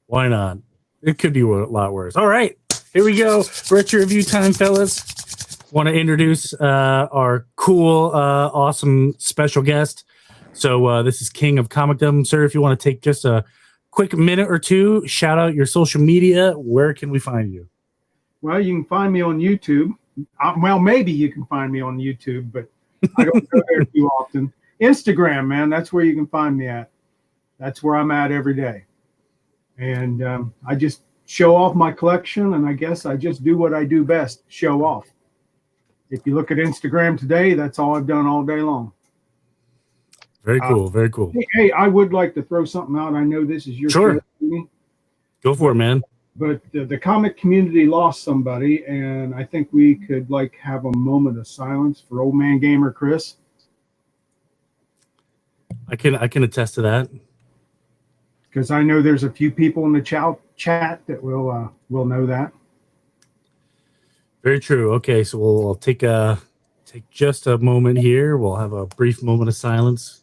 Why not? It could be a lot worse. All right, here we go. Retro review time, fellas. Want to introduce our cool, awesome special guest. So this is King of Comicdom. Sir, if you want to take just a quick minute or two, shout out your social media. Where can we find you? Well, you can find me on YouTube. Well, maybe you can find me on YouTube, but I don't go there too often. Instagram, man, that's where you can find me at. That's where I'm at every day. And I just show off my collection, and I guess I just do what I do best, show off. If you look at Instagram today, that's all I've done all day long. Very cool, very cool. Hey, I would like to throw something out. I know this is your sure. Go for it, man. But the comic community lost somebody, and I think we could have a moment of silence for old man gamer Chris. I can attest to that, because I know there's a few people in the chat that will know that. Very true. Okay, so we'll take just a moment here. We'll have a brief moment of silence.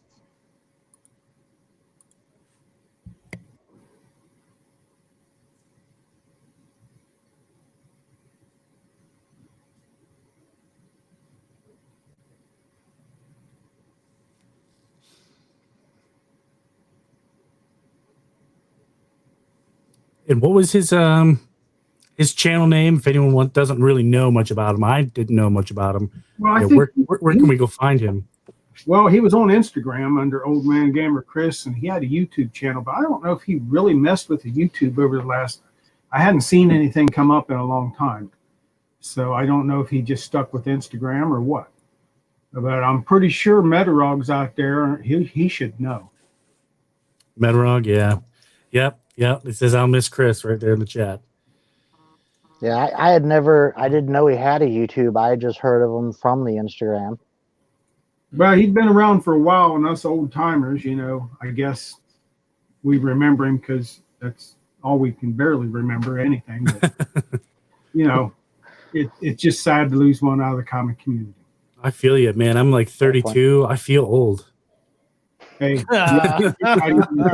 And what was his channel name? If anyone doesn't really know much about him, I didn't know much about him. Well, where can we go find him? Well, he was on Instagram under Old Man Gamer Chris, and he had a YouTube channel, but I don't know if he really messed with the YouTube over the last. I hadn't seen anything come up in a long time, so I don't know if he just stuck with Instagram or what. But I'm pretty sure Metarog's out there. He should know. Metarog, yeah, yep. It says I'll miss Chris right there in the chat. Yeah, I didn't know he had a YouTube. I just heard of him from the Instagram. Well, he's been around for a while, and us old timers, I guess we remember him because that's all we can barely remember anything. But, it's just sad to lose one out of the comic community. I feel you, man. I'm like 32. I feel old. Hey, you're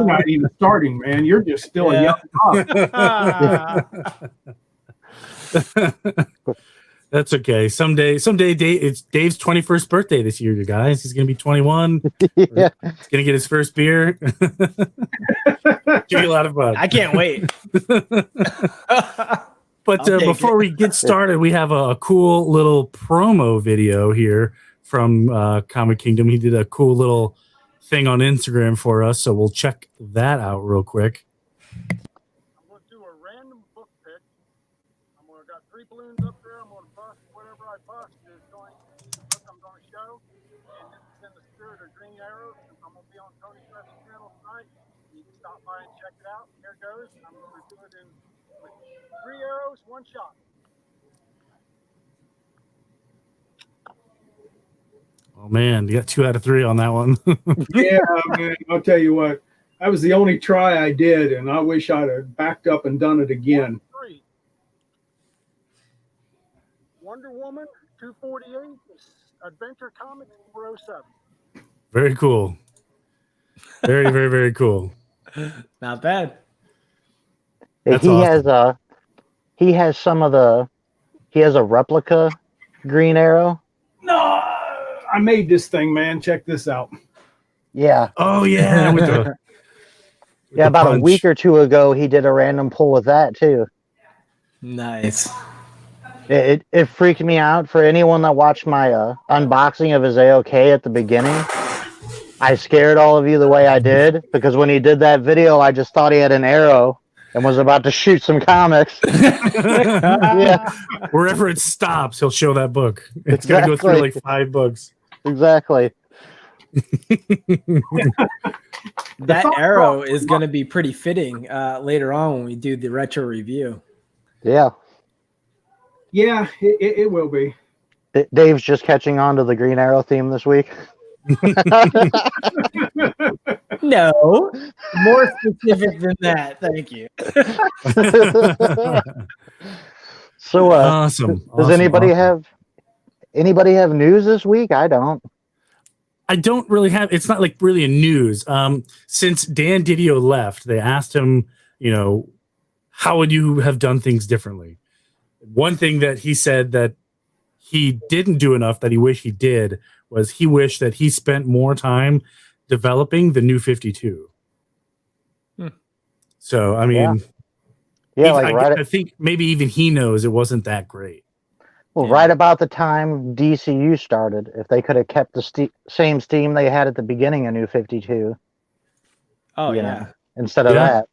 not even starting, man. You're just still a young pup. That's okay. Someday, it's Dave's 21st birthday this year, you guys. He's gonna be 21. Yeah. He's gonna get his first beer. Give you a lot of fun. I can't wait. But before we get started, we have a cool little promo video here from Comic Kingdom. He did a cool little thing on Instagram for us, so we'll check that out real quick. I'm going to do a random book pick. I got 3 balloons up there. I'm going to bust whatever I bust is going to be the book I'm going to show. And this is in the spirit of Green Arrow. Since I'm going to be on Tony Stress's channel tonight, you can stop by and check it out. Here goes. I'm going to do it with 3 arrows, 1 shot. Oh man, you got 2 out of 3 on that one. Yeah, man. I'll tell you what. That was the only try I did, and I wish I'd have backed up and done it again. 3. Wonder Woman 248, Adventure Comics 407. Very cool. Very, very, very cool. Not bad. That's he awesome. He has a replica Green Arrow. No, I made this thing, man. Check this out. Yeah. Oh yeah. Yeah, about a week or 2 ago, he did a random pull with that too. Nice. It freaked me out. For anyone that watched my unboxing of his AOK at the beginning, I scared all of you the way I did, because when he did that video, I just thought he had an arrow and was about to shoot some comics. Yeah. Wherever it stops, he'll show that book. It's going to go through like 5 books. Exactly. That arrow is going to be pretty fitting later on when we do the retro review. Yeah. Yeah, it will be. Dave's just catching on to the Green Arrow theme this week. No, more specific than that. Thank you. So, awesome. Does anybody have news this week? I don't. I don't really have. It's not like really a news. Since Dan Didio left, they asked him, how would you have done things differently? One thing that he said that he didn't do enough that he wished he did was he wished that he spent more time developing the New 52. So, I mean, Yeah, like I think maybe even he knows it wasn't that great. Well, right about the time DCU started, if they could have kept the same steam they had at the beginning of New 52. Oh, you yeah. know, instead of that.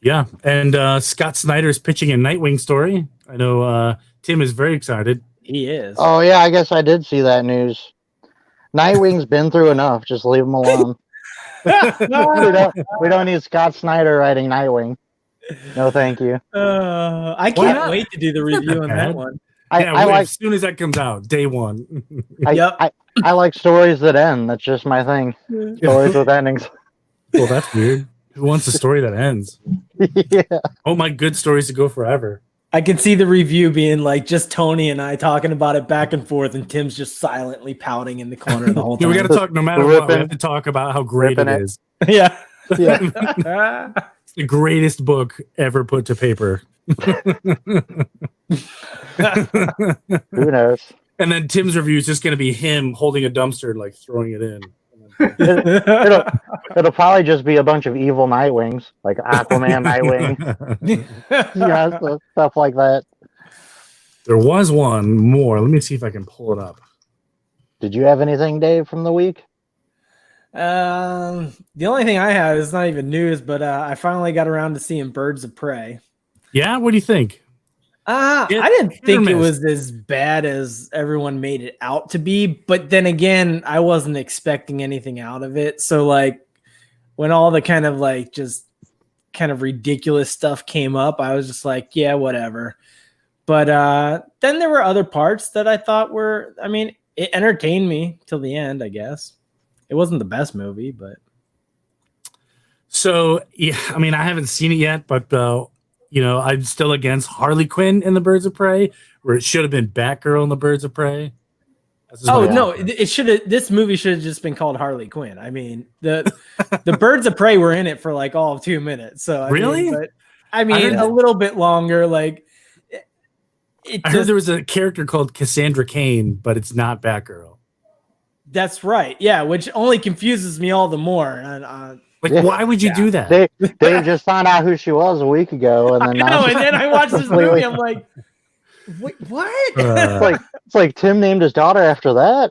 Yeah. And Scott Snyder's pitching a Nightwing story. I know Tim is very excited. He is. Oh, yeah, I guess I did see that news. Nightwing's been through enough. Just leave him alone. we don't need Scott Snyder writing Nightwing. No, thank you. I can't wait to do the review on that one. I like, as soon as that comes out, day one. I like stories that end. That's just my thing. Stories with endings. Well, that's weird. Who wants a story that ends? Yeah. Oh, my good stories to go forever. I can see the review being like just Tony and I talking about it back and forth, and Tim's just silently pouting in the corner the whole time. We got to talk no matter what. We have to talk about how great it is. Yeah. It's the greatest book ever put to paper. Who knows? And then Tim's review is just going to be him holding a dumpster and like throwing it in. It'll probably just be a bunch of evil Nightwings, like Aquaman, Nightwing, stuff like that. There was one more. Let me see if I can pull it up. Did you have anything, Dave, from the week? The only thing I have is not even news, but I finally got around to seeing Birds of Prey. Yeah, what do you think? I didn't think it was as bad as everyone made it out to be, but then again, I wasn't expecting anything out of it. So like when all the kind of like just kind of ridiculous stuff came up, I was just like, yeah, whatever. But then there were other parts that I thought were, I mean, it entertained me till the end, I guess. It wasn't the best movie, but. So, yeah, I mean, I haven't seen it yet, but I'm still against Harley Quinn in the Birds of Prey, where it should have been Batgirl in the Birds of Prey. Oh no, it should have. This movie should have just been called Harley Quinn. I mean, the Birds of Prey were in it for like all of 2 minutes. So I mean, a little bit longer. Like, I heard there was a character called Cassandra Cain, but it's not Batgirl. That's right. Yeah, which only confuses me all the more. And why would you do that? Dave just found out who she was a week ago, and then and then I watched this movie. I'm like, wait, what? It's like Tim named his daughter after that.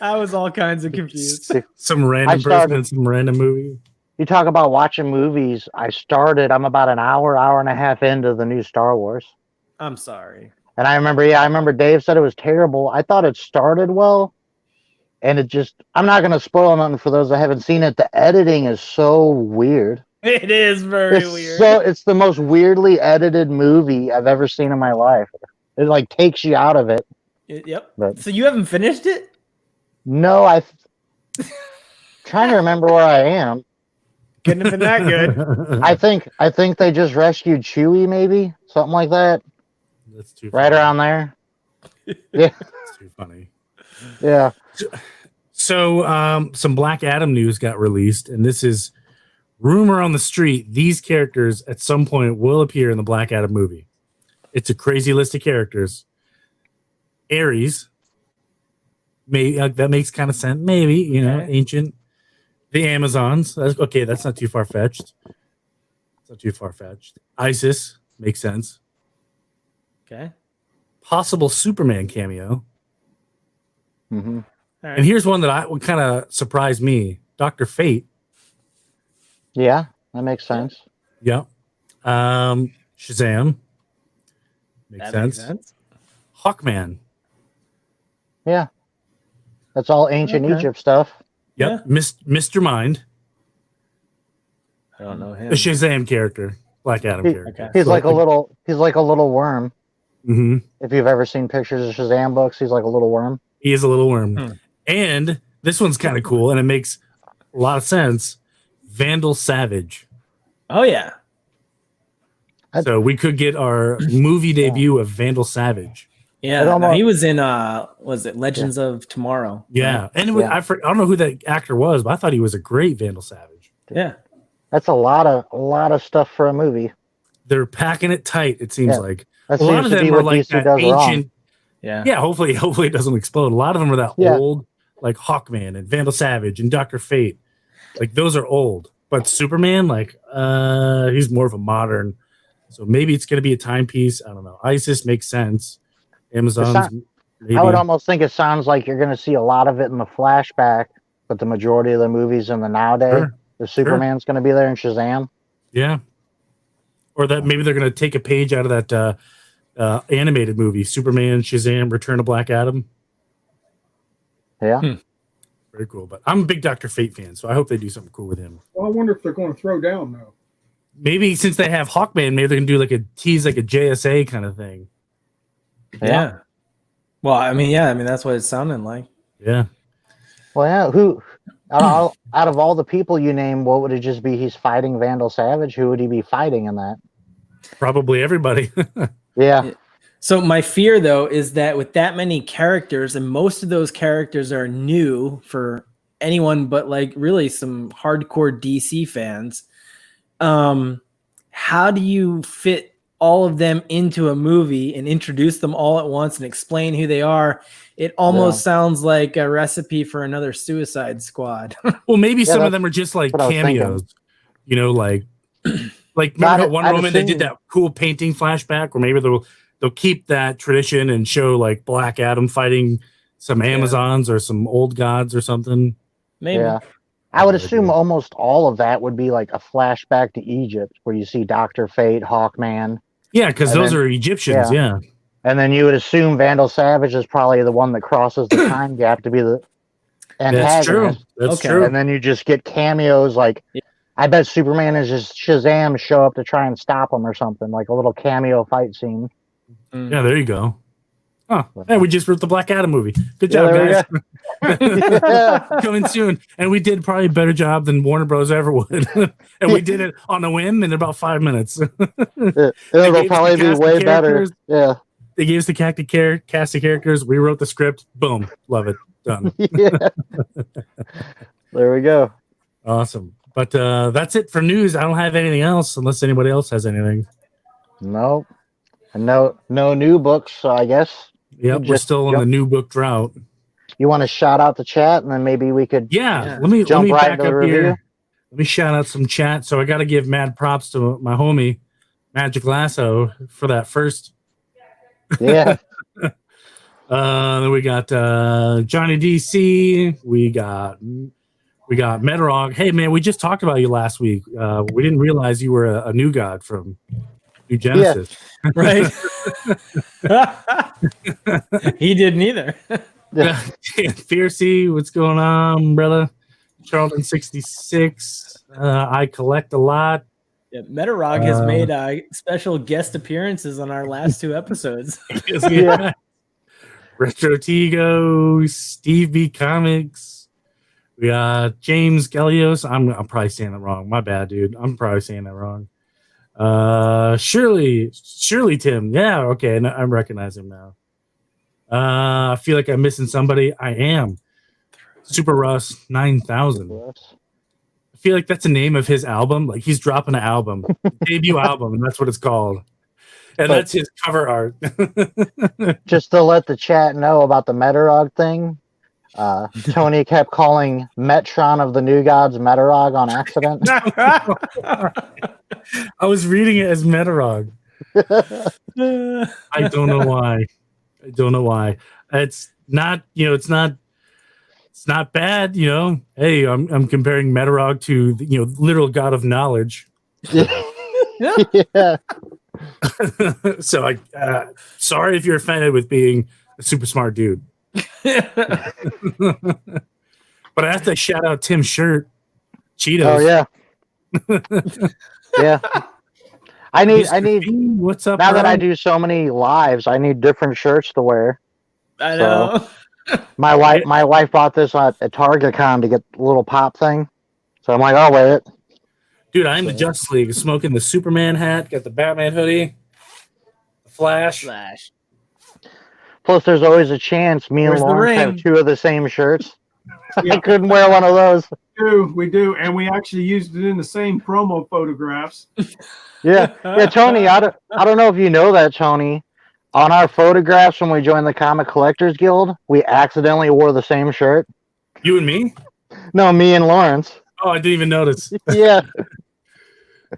I was all kinds of confused. Some random person in some random movie. You talk about watching movies. I'm about an hour and a half into the new Star Wars. I'm sorry. And I remember Dave said it was terrible. I thought it started well. And it just, I'm not going to spoil nothing for those that haven't seen it. The editing is so weird. It is very weird. So it's the most weirdly edited movie I've ever seen in my life. It like takes you out of it. Yep. But, so you haven't finished it? No, I'm trying to remember where I am. Couldn't have been that good. I think they just rescued Chewie, maybe something like that. That's too right funny. around there. Yeah, that's too funny. Yeah. So some Black Adam news got released, and this is rumor on the street. These characters at some point will appear in the Black Adam movie. It's a crazy list of characters. Ares, that makes kind of sense. Maybe, ancient. The Amazons. That's not too far-fetched. It's not too far-fetched. Isis makes sense. Okay. Possible Superman cameo. Mm-hmm. Right. And here's one that would kind of surprise me. Dr. Fate. Yeah, that makes sense. Yeah. Shazam. Makes sense. Hawkman. Yeah. That's all ancient Egypt stuff. Yep. Yeah. Mr. Mind. I don't know him. The Shazam character. Black Adam character. Okay. He's like a little worm. Mm-hmm. If you've ever seen pictures of Shazam books, he's like a little worm. He is a little worm. And this one's kind of cool, and it makes a lot of sense. Vandal Savage. Oh, yeah. So we could get our movie debut of Vandal Savage. Yeah, he was in, was it Legends of Tomorrow? Yeah. Right? And I don't know who that actor was, but I thought he was a great Vandal Savage. Yeah. That's a lot of stuff for a movie. They're packing it tight. It seems like That a lot seems of to be them are what like DC that does wrong. ancient. Yeah. Yeah, hopefully it doesn't explode. A lot of them are that old, like Hawkman and Vandal Savage and Dr. Fate. Like those are old. But Superman, like he's more of a modern. So maybe it's gonna be a timepiece. I don't know. ISIS makes sense. Amazon's maybe. I would almost think it sounds like you're gonna see a lot of it in the flashback, but the majority of the movies in the nowadays, the Superman's gonna be there in Shazam. Yeah. Or that maybe they're gonna take a page out of that animated movie, Superman, Shazam, Return of Black Adam. Yeah. Very cool. But I'm a big Dr. Fate fan, so I hope they do something cool with him. Well, I wonder if they're going to throw down though. Maybe since they have Hawkman, maybe they can do like a tease, like a JSA kind of thing. Yeah. Well, I mean, that's what it's sounding like. Yeah. Well, yeah. Who out of all the people you name, what would it just be? He's fighting Vandal Savage. Who would he be fighting in that? Probably everybody. Yeah. So my fear, though, is that with that many characters, and most of those characters are new for anyone but like really some hardcore DC fans, how do you fit all of them into a movie and introduce them all at once and explain who they are? It almost sounds like a recipe for another Suicide Squad. Well, maybe some of them are just like cameos, you know, like remember how Wonder Woman, they did that cool painting flashback, or maybe they'll keep that tradition and show like Black Adam fighting some Amazons or some old gods or something. Maybe. Yeah. I would assume almost all of that would be like a flashback to Egypt where you see Dr. Fate, Hawkman. Yeah, because those are Egyptians, yeah. And then you would assume Vandal Savage is probably the one that crosses the time gap to be the antagonist. That's true. That's true. And then you just get cameos like, I bet Superman is just Shazam show up to try and stop him or something, like a little cameo fight scene. Yeah, there you go. Oh, hey, we just wrote the Black Adam movie. Good job, guys. Coming soon. And we did probably a better job than Warner Bros. Ever would. And we did it on a whim in about 5 minutes. It'll probably be way better. Yeah. They gave us the cast of characters. We wrote the script. Boom. Love it. Done. There we go. Awesome. But that's it for news. I don't have anything else unless anybody else has anything. No. No new books, so I guess. Yep, we're still in the new book drought. You want to shout out the chat, and then maybe we could let me back up here. Let me shout out some chat. So I got to give mad props to my homie Magic Lasso for that first. Yeah. Then we got Johnny DC. We got Metarog. Hey man, we just talked about you last week. We didn't realize you were a new god from New Genesis. Yeah. Right. He didn't either. Fiercey, what's going on, brother? Charlton 66. I collect a lot. Yeah, Metarog has made special guest appearances on our last 2 episodes. Yeah. Retro Tigo, Steve B Comics. We got James Gelios. I'm probably saying it wrong. My bad, dude. I'm probably saying that wrong. Shirley Tim. Yeah, okay. I recognize him now. I feel like I'm missing somebody. I am. Super Russ 9000. I feel like that's the name of his album. Like he's dropping an album, debut album, and that's what it's called. And that's his cover art. Just to let the chat know about the Metarog thing, Tony kept calling Metron of the New Gods Metarog on accident. I was reading it as Metarog. I don't know why. It's not, it's not bad, Hey, I'm comparing Metarog to literal god of knowledge. Yeah. So sorry if you're offended with being a super smart dude. But I have to shout out Tim's shirt, Cheetos. Oh yeah. Yeah. I need what's up now bro? that I do so many lives, I need different shirts to wear. I know. My wife bought this at Target Con to get the little pop thing. So I'm like, I'll wear it. Dude, I'm the Justice League, smoking the Superman hat, got the Batman hoodie, the Flash. Plus, there's always a chance me and Where's the Lawrence have ring? 2 of the same shirts. I couldn't wear one of those. We do, and we actually used it in the same promo photographs. Yeah, Tony. I don't know if you know that, Tony. On our photographs when we joined the Comic Collectors Guild, we accidentally wore the same shirt. You and me? No, me and Lawrence. Oh, I didn't even notice. Yeah.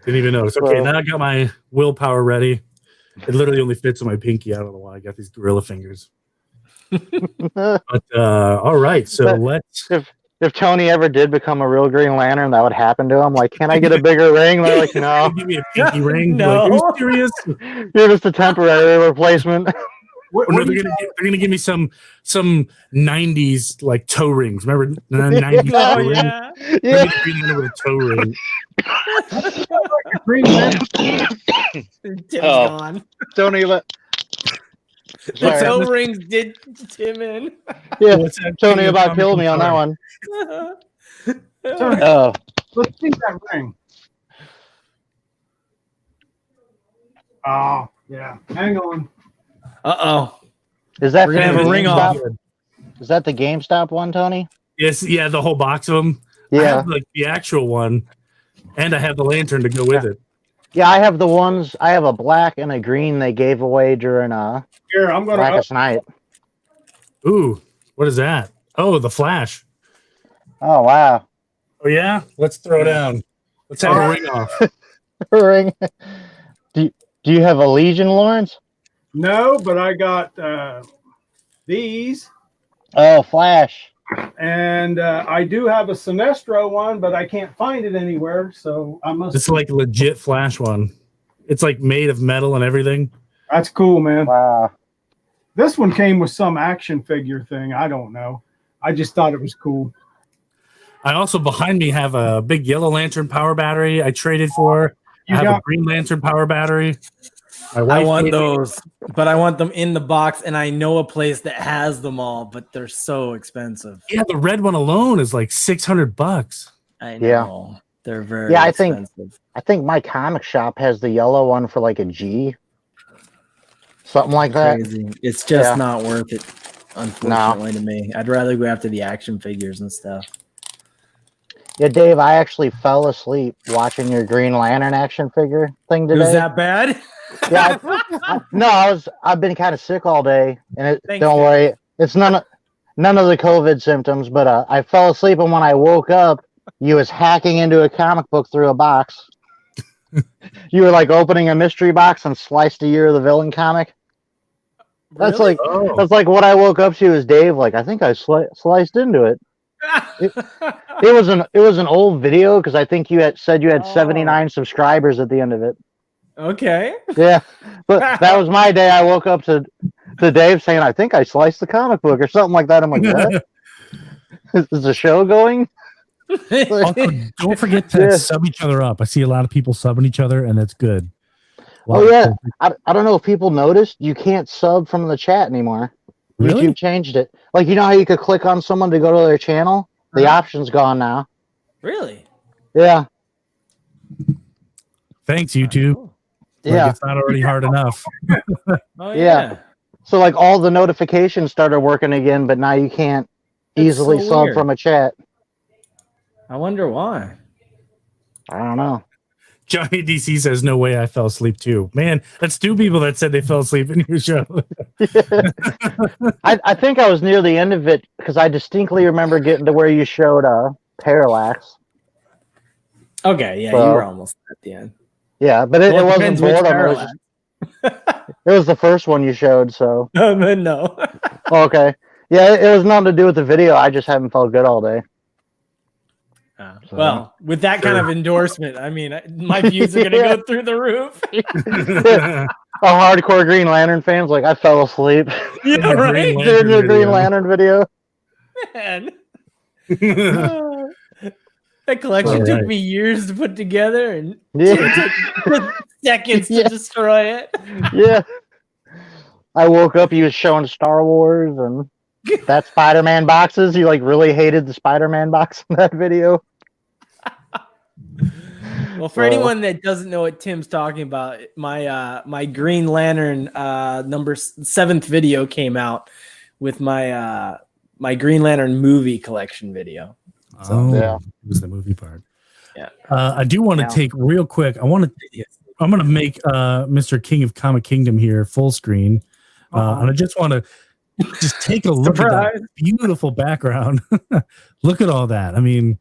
Didn't even notice. Okay, now I got my willpower ready. It literally only fits on my pinky. I don't know why I got these gorilla fingers. But all right, so let's. If Tony ever did become a real Green Lantern, that would happen to him. Like, can I get a bigger ring? They're like, no. Give me a pinky ring. No. Like, are you serious? You're just a temporary replacement. No, they're gonna give me some '90s like toe rings. Remember '90s? Oh, toe rings? yeah. Yeah. Green Lantern with a toe ring. Green Lantern. Tim's gone. Tony, The toe rings did Tim in. yeah, What's that? Tony about killed me on that one. Tony, Oh, let's see that ring. Oh, yeah. Hang on. is that We're gonna have a ring off. Is that the GameStop one, Tony? Yes, yeah, the whole box of them. I Yeah, have, like the actual one, and I have the lantern to go with it. yeah. I have the ones. I have a black and a green they gave away during Here, I'm going to. Blackest Night. Ooh, what is that? Oh, the Flash. Oh wow, Oh yeah, let's throw down. Let's have a ring off. ring. Do you have a Legion, Lawrence? No, but I got these. Oh, Flash. And I do have a Sinestro one, but I can't find it anywhere. So I must. It's like a legit Flash one. It's like made of metal and everything. That's cool, man. Wow. This one came with some action figure thing. I don't know. I just thought it was cool. I also behind me have a big yellow lantern power battery I traded for. I have a green lantern power battery. I want those, but I want them in the box, and I know a place that has them all, but they're so expensive. Yeah, the red one alone is like $600. I know. Yeah. They're very expensive. I think my comic shop has the yellow one for like a G. Something like that. Crazy. It's just not worth it, unfortunately, to me. I'd rather go after the action figures and stuff. Yeah, Dave, I actually fell asleep watching your Green Lantern action figure thing today. Was that bad? Yeah, I've been kind of sick all day, and Thanks, don't worry, it's none of the COVID symptoms. But I fell asleep, and when I woke up, you was hacking into a comic book through a box. You were like opening a mystery box and sliced a Year of the Villain comic. That's Really? that's like what I woke up to is Dave. Like, I think I sliced into it. It was an old video because I think you had said you had 79 subscribers at the end of it. Okay. Yeah, but that was my day. I woke up to Dave saying, "I think I sliced the comic book" or something like that. I'm like, "What? Is the show going?" Also, don't forget to sub each other up. I see a lot of people subbing each other, and that's good. Oh yeah, I don't know if people noticed. You can't sub from the chat anymore. Really? YouTube changed it. Like, you know how you could click on someone to go to their channel? The option's gone now. Really? Yeah. Thanks, YouTube. Yeah. It's not already hard enough. Oh, Yeah. So, like, all the notifications started working again, but now you can't easily so sub weird. from a chat. I wonder why. I don't know. Johnny DC says, "No way, I fell asleep too." Man, that's two people that said they fell asleep in your show. I think I was near the end of it because I distinctly remember getting to where you showed Parallax. Okay, yeah, So- you were almost at the end. Yeah, but it wasn't depends which boredom. Parallax. It was the first one you showed, so. No. Okay. Yeah, it was nothing to do with the video. I just haven't felt good all day. Well, with that kind of endorsement, I mean, my views are going to go through the roof. A hardcore Green Lantern fan's like, I fell asleep Yeah, right? during your Green Lantern video. Man. That collection took me years to put together, and Yeah. it took seconds to destroy it. Yeah. I woke up, he was showing Star Wars and that Spider-Man boxes. He like really hated the Spider-Man box in that video. Well, for anyone that doesn't know what Tim's talking about, my Green Lantern number 7th video came out with my my Green Lantern movie collection video. So yeah. it was the movie part. Yeah. I do want to take real quick. I'm going to make Mr. King of Comic Kingdom here full screen. And I just want to just take a look at that beautiful background. Look at all that. I mean,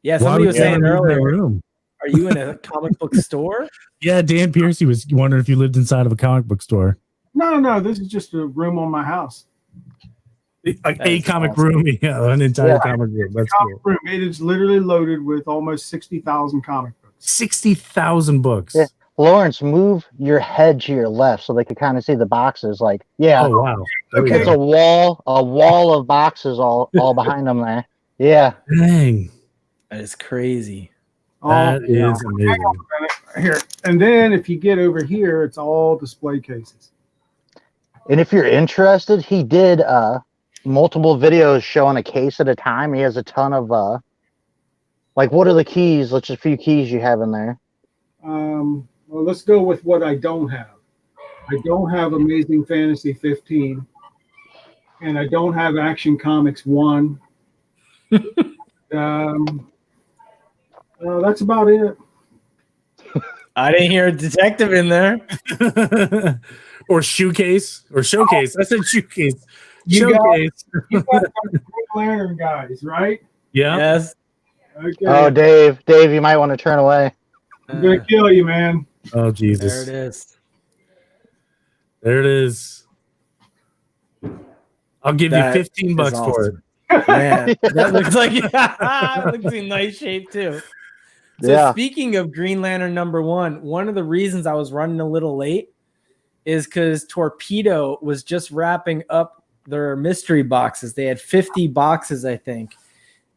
yeah, somebody was saying earlier, room. Are you in a comic book store? Yeah, Dan Piercy was wondering if you lived inside of a comic book store. No, this is just a room on my house. A comic room, an entire comic room. That's cool. Room. It is literally loaded with almost 60,000 comic books. 60,000 books. Yeah. Lawrence, move your head to your left so they can kind of see the boxes. Like, yeah. Oh wow. It's a wall of boxes all behind them there. Yeah. Dang. That is crazy. That is amazing. Here, and then if you get over here, it's all display cases. And if you're interested, he did multiple videos showing a case at a time. He has a ton of like, what are the keys? Let's just a few keys you have in there. Well, let's go with what I don't have. I don't have Amazing Fantasy 15, and I don't have Action Comics 1. That's about it. I didn't hear a detective in there. Or showcase. I said showcase. You Showcase. got the Green Lantern guys, right? Yeah. Yes. Okay. Oh, Dave, you might want to turn away. I'm gonna kill you, man. Oh Jesus. There it is. There it is. I'll give you $15 for it. Man, that looks like it looks in nice shape too. So speaking of Green Lantern #1, one of the reasons I was running a little late is because Torpedo was just wrapping up their mystery boxes. They had 50 boxes, I think,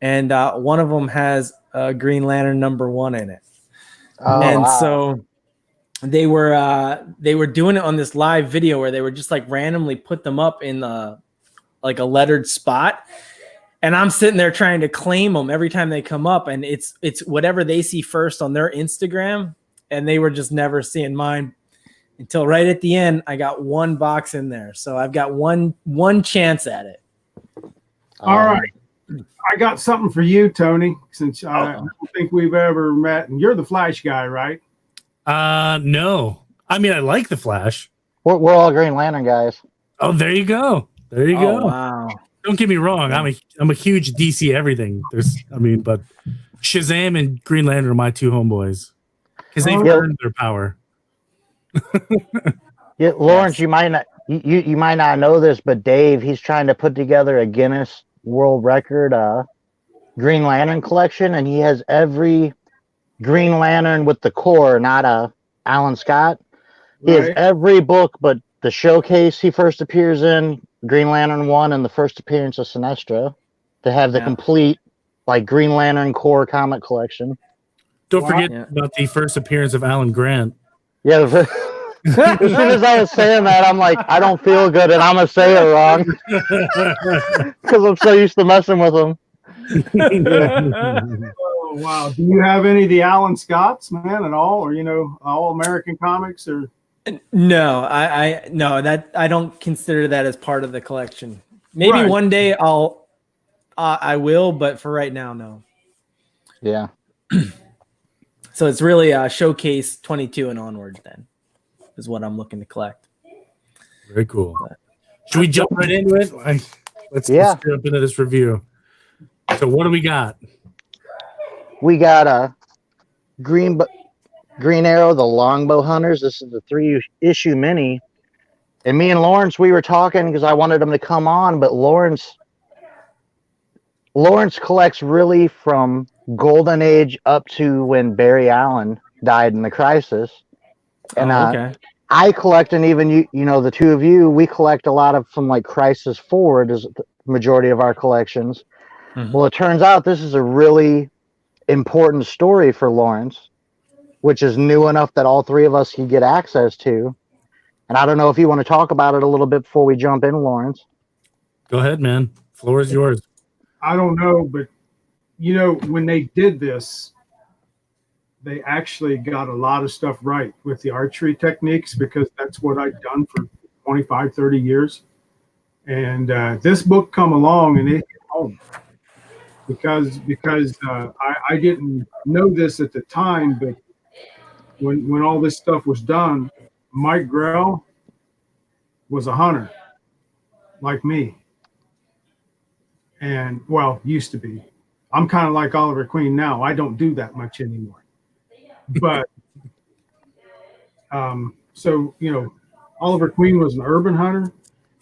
and one of them has Green Lantern #1 in it. So they were doing it on this live video where they were just like randomly put them up in like a lettered spot. And I'm sitting there trying to claim them every time they come up, and it's whatever they see first on their Instagram, and they were just never seeing mine until right at the end. I got one box in there, so I've got one chance at it. All right, I got something for you, Tony. Since I don't think we've ever met, and you're the Flash guy, right? No. I mean, I like the Flash. We're all Green Lantern guys. Oh, there you go. There you go. Wow. Don't get me wrong. I'm a huge DC everything. But Shazam and Green Lantern are my two homeboys because they've earned their power. Yeah, Lawrence, you might not know this, but Dave, he's trying to put together a Guinness World Record Green Lantern collection, and he has every Green Lantern with the core, not Alan Scott. He has every book, but the showcase he first appears in, Green Lantern 1, and the first appearance of Sinestro, to have the complete like Green Lantern core comic collection. Don't forget about the first appearance of Alan Grant. Yeah, as soon as I was saying that, I'm like, I don't feel good, and I'm gonna say it wrong because I'm so used to messing with him. Oh wow! Do you have any of the Alan Scotts, man, at all, or all American comics, or? No, I don't consider that as part of the collection. Maybe one day I will, but for right now, no. Yeah. So it's really Showcase 22 and onwards then is what I'm looking to collect. Very cool. Should we jump right into it? Let's jump into this review. So what do we got? We got a Green Arrow, the Longbow Hunters. This is a 3-issue mini. And me and Lawrence, we were talking because I wanted him to come on, but Lawrence collects really from Golden Age up to when Barry Allen died in the Crisis. And I collect, and even the two of you, we collect a lot of from like Crisis forward is the majority of our collections. Mm-hmm. Well, it turns out this is a really important story for Lawrence, which is new enough that all three of us can get access to. And I don't know if you want to talk about it a little bit before we jump in, Lawrence. Go ahead, man. Floor is yours. I don't know, but when they did this, they actually got a lot of stuff right with the archery techniques, because that's what I've done for 25, 30 years. And this book come along and it hit home because I didn't know this at the time, but when all this stuff was done, Mike Grell was a hunter like me, and well, used to be. I'm kind of like Oliver Queen now. I don't do that much anymore, but so Oliver Queen was an urban hunter.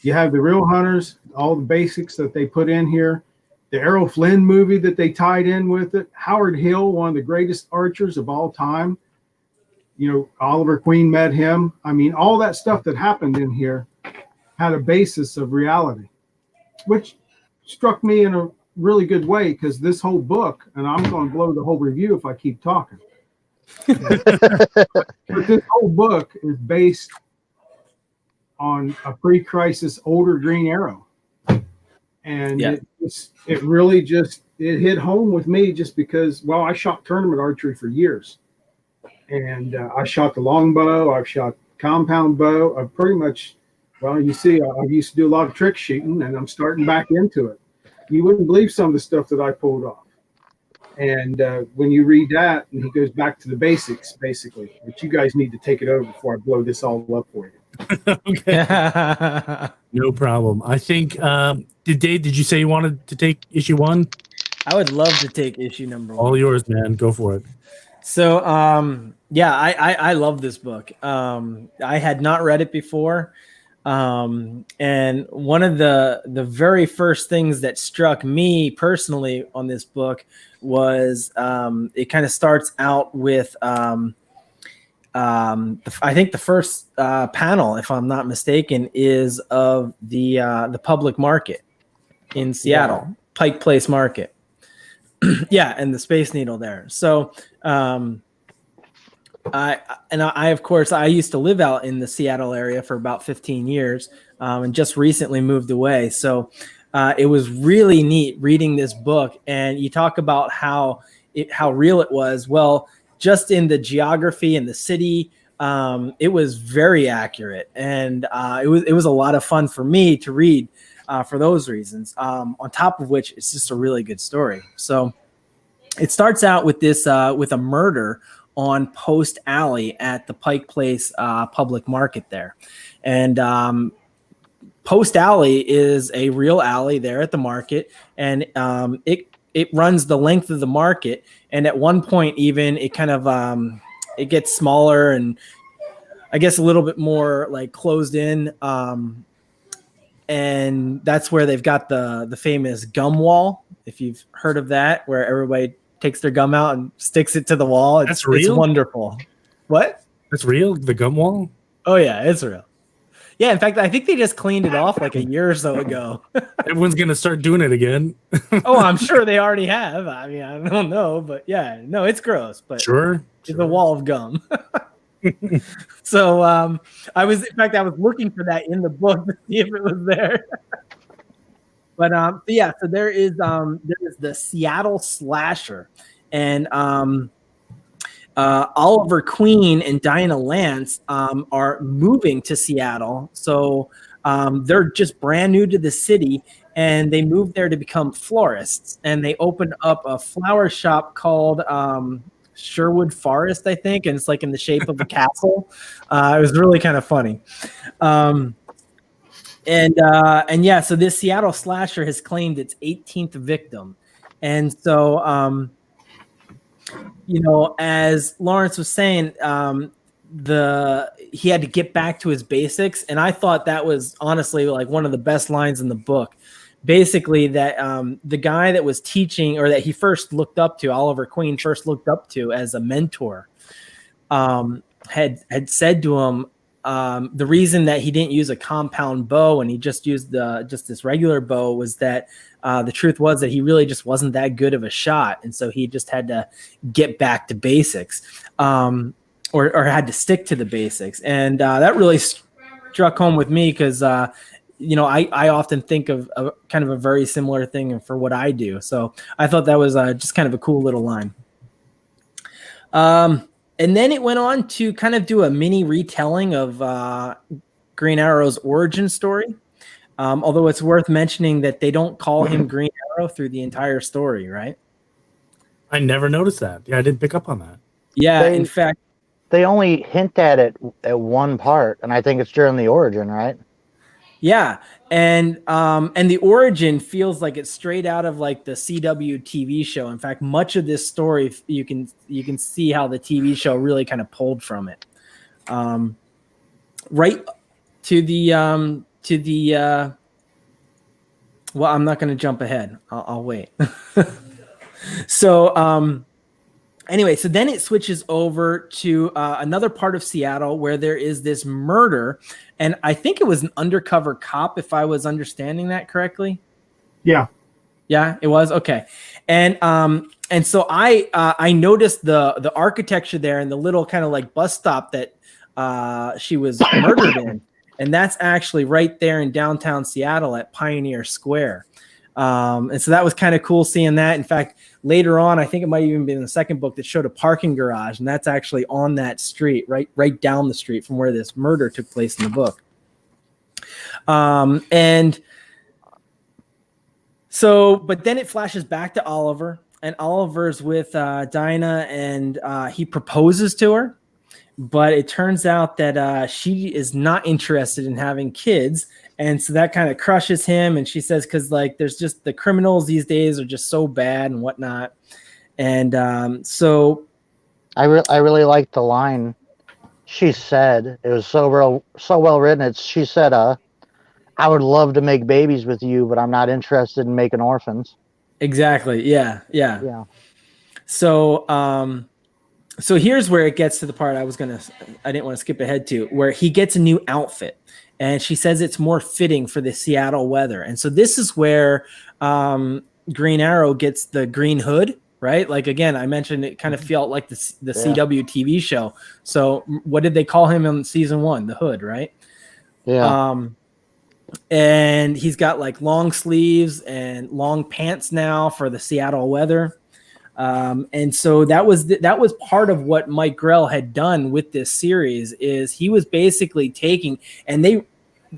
You have the real hunters, all the basics that they put in here. The Errol Flynn movie that they tied in with it. Howard Hill, one of the greatest archers of all time. Oliver Queen met him. I mean, all that stuff that happened in here had a basis of reality, which struck me in a really good way because this whole book, and I'm going to blow the whole review if I keep talking. But this whole book is based on a pre-crisis older Green Arrow. And it really just hit home with me just because, well, I shot tournament archery for years. And I shot the longbow, I've shot compound bow. I've pretty much, well, you see, I used to do a lot of trick shooting and I'm starting back into it. You wouldn't believe some of the stuff that I pulled off. And when you read that, and he goes back to the basics, basically, but you guys need to take it over before I blow this all up for you. Okay. No problem. I think, did you say you wanted to take issue 1? I would love to take issue number 1. All yours, man. Go for it. So, I love this book. I had not read it before. And one of the very first things that struck me personally on this book was it kind of starts out with I think the first panel, if I'm not mistaken, is of the public market in Seattle, Pike Place Market. Yeah, and the Space Needle there. So I of course I used to live out in the Seattle area for about 15 years and just recently moved away. So it was really neat reading this book, and you talk about how real it was. Well, just in the geography and the city, it was very accurate, and it was a lot of fun for me to read for those reasons. On top of which, it's just a really good story. So it starts out with this with a murder on Post Alley at the Pike Place public market there, and Post Alley is a real alley there at the market, and it runs the length of the market. And at one point, even it kind of it gets smaller and I guess a little bit more like closed in. And that's where they've got the famous gum wall, if you've heard of that, where everybody takes their gum out and sticks it to the wall. That's real? It's wonderful. What? That's real? The gum wall? Oh, yeah, it's real. Yeah, in fact, I think they just cleaned it off like a year or so ago. Everyone's going to start doing it again. Oh, I'm sure they already have. I mean, I don't know, but yeah, no, it's gross. But sure. It's a wall of gum. So I was looking for that in the book to see if it was there. But so there is the Seattle Slasher, and Oliver Queen and Dinah Lance are moving to Seattle. So they're just brand new to the city, and they moved there to become florists. And they opened up a flower shop called Sherwood Forest, I think, and it's like in the shape of a castle. It was really kind of funny. So this Seattle Slasher has claimed its 18th victim. And so as Lawrence was saying, he had to get back to his basics, and I thought that was honestly like one of the best lines in the book. Basically, that the guy that was teaching, or that he first looked up to, Oliver Queen first looked up to as a mentor, had said to him the reason that he didn't use a compound bow and he just used just this regular bow was that the truth was that he really just wasn't that good of a shot, and so he just had to get back to basics, or had to stick to the basics, and that really struck home with me because I often think of kind of a very similar thing for what I do. So I thought that was just kind of a cool little line. And then it went on to kind of do a mini retelling of Green Arrow's origin story. Although it's worth mentioning that they don't call him Green Arrow through the entire story, right? I never noticed that. Yeah, I didn't pick up on that. Yeah, in fact, they only hint at it at one part, and I think it's during the origin, right? Yeah, and the origin feels like it's straight out of like the CW TV show. In fact, much of this story you can see how the TV show really kind of pulled from it. Right to the well, I'm not going to jump ahead. I'll wait. So anyway, so then it switches over to another part of Seattle where there is this murder, and I think it was an undercover cop, if I was understanding that correctly. Yeah, it was okay, and so I noticed the architecture there and the little kind of like bus stop that she was murdered in, and that's actually right there in downtown Seattle at Pioneer Square. And so that was kind of cool seeing that. In fact, later on, I think it might even be in the second book that showed a parking garage, and that's actually on that street, right down the street from where this murder took place in the book. And so, but then it flashes back to Oliver, and Oliver's with Dinah, and he proposes to her, but it turns out that she is not interested in having kids. And so that kind of crushes him. And she says, because like there's just the criminals these days are just so bad and whatnot. And so I really liked the line she said. It was so well written. She said, I would love to make babies with you, but I'm not interested in making orphans. Exactly. Yeah. So so here's where it gets to the part I didn't want to skip ahead to, where he gets a new outfit. And she says it's more fitting for the Seattle weather. And so this is where Green Arrow gets the green hood, right? Like, again, I mentioned it kind of felt like the CW TV show. So what did they call him in season 1? The Hood, right? Yeah. And he's got like long sleeves and long pants now for the Seattle weather. And so that was part of what Mike Grell had done with this series, is he was basically taking, and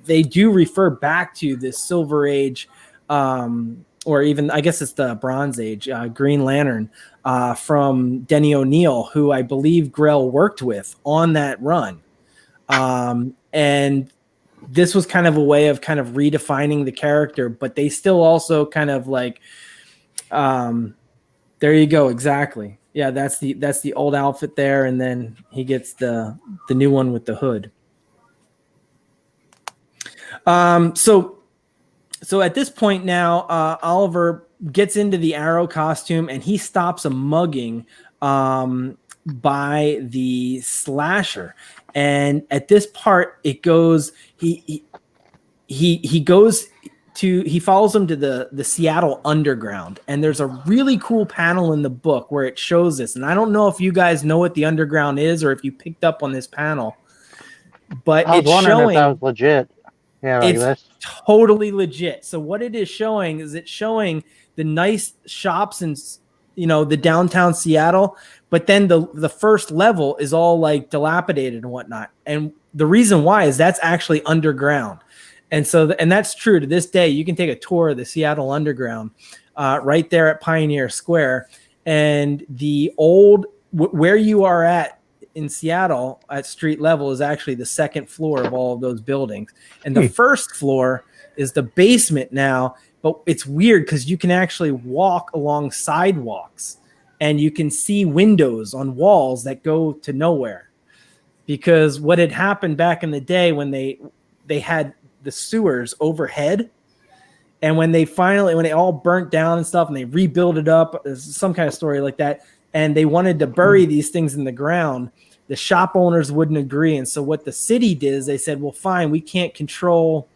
they do refer back to this Silver Age, or even I guess it's the Bronze Age, Green Lantern from Denny O'Neil, who I believe Grell worked with on that run. And this was kind of a way of kind of redefining the character, but they still also kind of like, there you go. Exactly. Yeah. That's the old outfit there. And then he gets the new one with the hood. So at this point now, Oliver gets into the Arrow costume and he stops a mugging, by the slasher. And at this part, it goes, he follows him to the Seattle Underground. And there's a really cool panel in the book where it shows this. And I don't know if you guys know what the Underground is or if you picked up on this panel, but I was wondering if that was legit. Yeah, like it's totally legit. So what it is showing is it's showing the nice shops in, the downtown Seattle, but then the first level is all like dilapidated and whatnot. And the reason why is that's actually underground. And so, and that's true to this day. You can take a tour of the Seattle Underground right there at Pioneer Square. And the old, where you are at in Seattle at street level is actually the second floor of all of those buildings. And the first floor is the basement now, but it's weird because you can actually walk along sidewalks and you can see windows on walls that go to nowhere. Because what had happened back in the day when they had the sewers overhead, and when they all burnt down and stuff and they rebuilt it up, some kind of story like that, and they wanted to bury these things in the ground, the shop owners wouldn't agree. And so what the city did is they said, well, fine, we can't control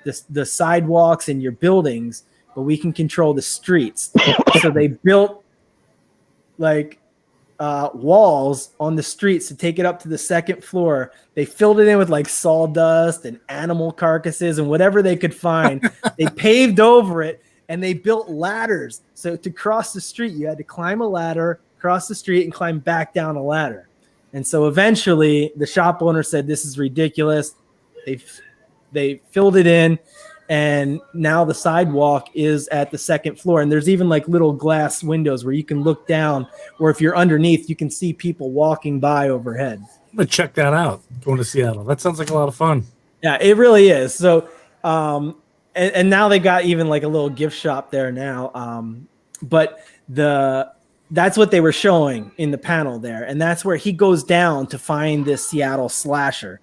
the sidewalks in your buildings, but we can control the streets. So they built like walls on the streets to take it up to the second floor. They filled it in with like sawdust and animal carcasses and whatever they could find. They paved over it and they built ladders. So to cross the street, you had to climb a ladder, cross the street, and climb back down a ladder. And so eventually the shop owner said, this is ridiculous. They filled it in, and now the sidewalk is at the second floor, and there's even like little glass windows where you can look down, or if you're underneath you can see people walking by overhead. I'm gonna check that out. Going to Seattle. That sounds like a lot of fun. Yeah, it really is. So and now they got even like a little gift shop there now, but that's what they were showing in the panel there, and that's where he goes down to find this Seattle slasher,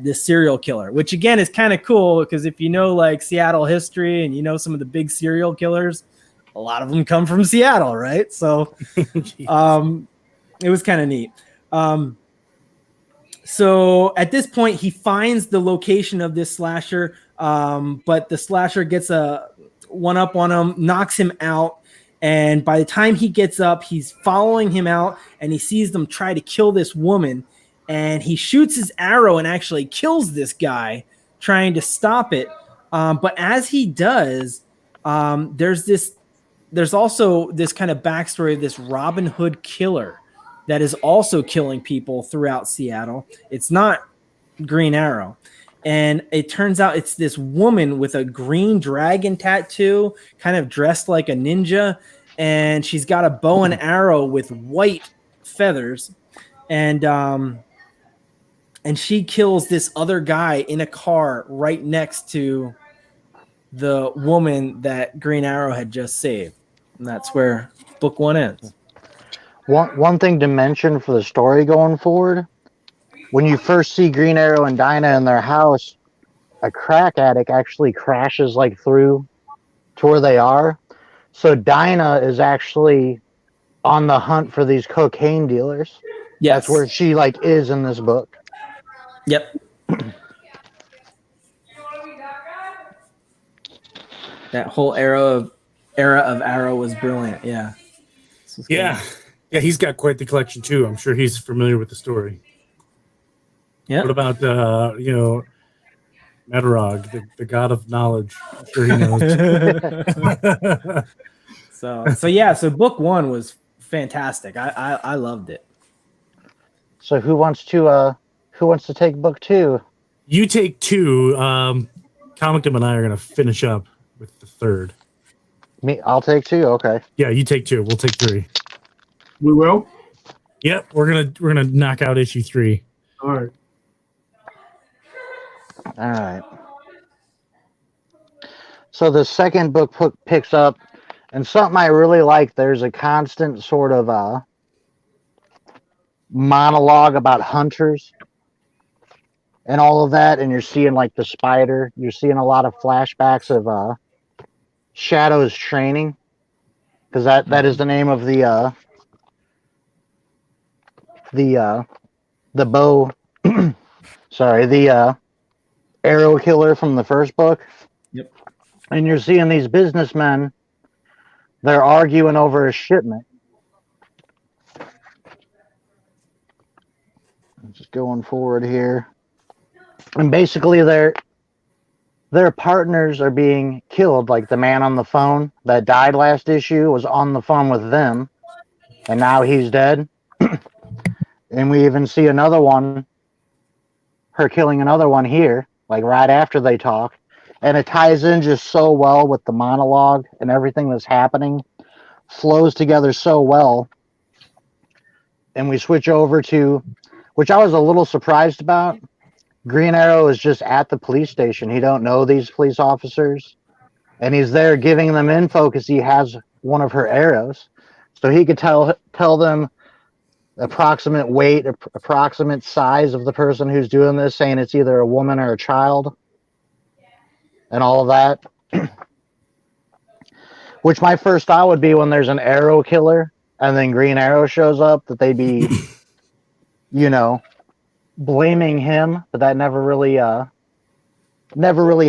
this serial killer, which again is kind of cool because if you know like Seattle history and you know some of the big serial killers, a lot of them come from Seattle, right? So it was kind of neat. So at this point he finds the location of this slasher, but the slasher gets a one up on him, knocks him out. And by the time he gets up, he's following him out and he sees them try to kill this woman, and he shoots his arrow and actually kills this guy trying to stop it. But as he does, there's also this kind of backstory of this Robin Hood killer that is also killing people throughout Seattle. It's not Green Arrow. And it turns out it's this woman with a green dragon tattoo, kind of dressed like a ninja. And she's got a bow and arrow with white feathers. And she kills this other guy in a car right next to the woman that Green Arrow had just saved. And that's where book 1 ends. One thing to mention for the story going forward, when you first see Green Arrow and Dinah in their house, a crack addict actually crashes like through to where they are. So Dinah is actually on the hunt for these cocaine dealers. Yes. That's where she like is in this book. Yep. That whole era of Arrow was brilliant. Yeah. Yeah. Yeah, he's got quite the collection too. I'm sure he's familiar with the story. Yeah. What about Metarog, the god of knowledge? I'm sure he knows. So book 1 was fantastic. I loved it. So who wants to take book 2? You take 2. Comicdom and I are gonna finish up with the 3rd. Me, I'll take 2. Okay. Yeah, you take 2. We'll take 3. We will. Yep, we're gonna knock out issue 3. All right. All right. So the second book picks up, and something I really like, there's a constant sort of monologue about hunters and all of that, and you're seeing like the spider. You're seeing a lot of flashbacks of Shadow's training, because that is the name of the bow. Sorry, the arrow killer from the first book. Yep. And you're seeing these businessmen, they're arguing over a shipment. I'm just going forward here. And basically their partners are being killed. Like the man on the phone that died last issue was on the phone with them, and now he's dead. And we even see another one, her killing another one here, like right after they talk. And it ties in just so well with the monologue, and everything that's happening flows together so well. And we switch over to, which I was a little surprised about, Green Arrow is just at the police station. He don't know these police officers, and he's there giving them info because he has one of her arrows, so he could tell them approximate weight, approximate size of the person who's doing this, saying it's either a woman or a child, and all of that. Which my first thought would be, when there's an arrow killer and then Green Arrow shows up, that they'd be, blaming him, but that never really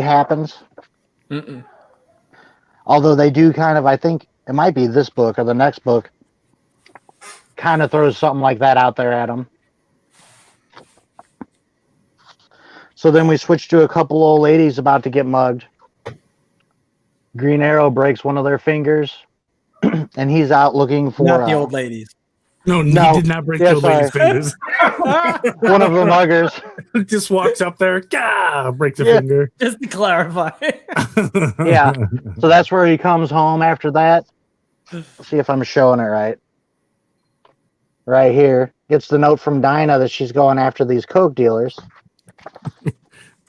happens. Mm-mm. Although they do kind of, I think it might be this book or the next book, kind of throws something like that out there at him. So then we switch to a couple old ladies about to get mugged. Green Arrow breaks one of their fingers, and he's out looking for... Not the old ladies. No, No. he did not break the old lady's fingers. One of the muggers. Just walks up there, breaks a Yeah. finger. Just to clarify. Yeah. So that's where he comes home after that. Let's see if I'm showing it right. Right here. Gets the note from Dinah that she's going after these coke dealers.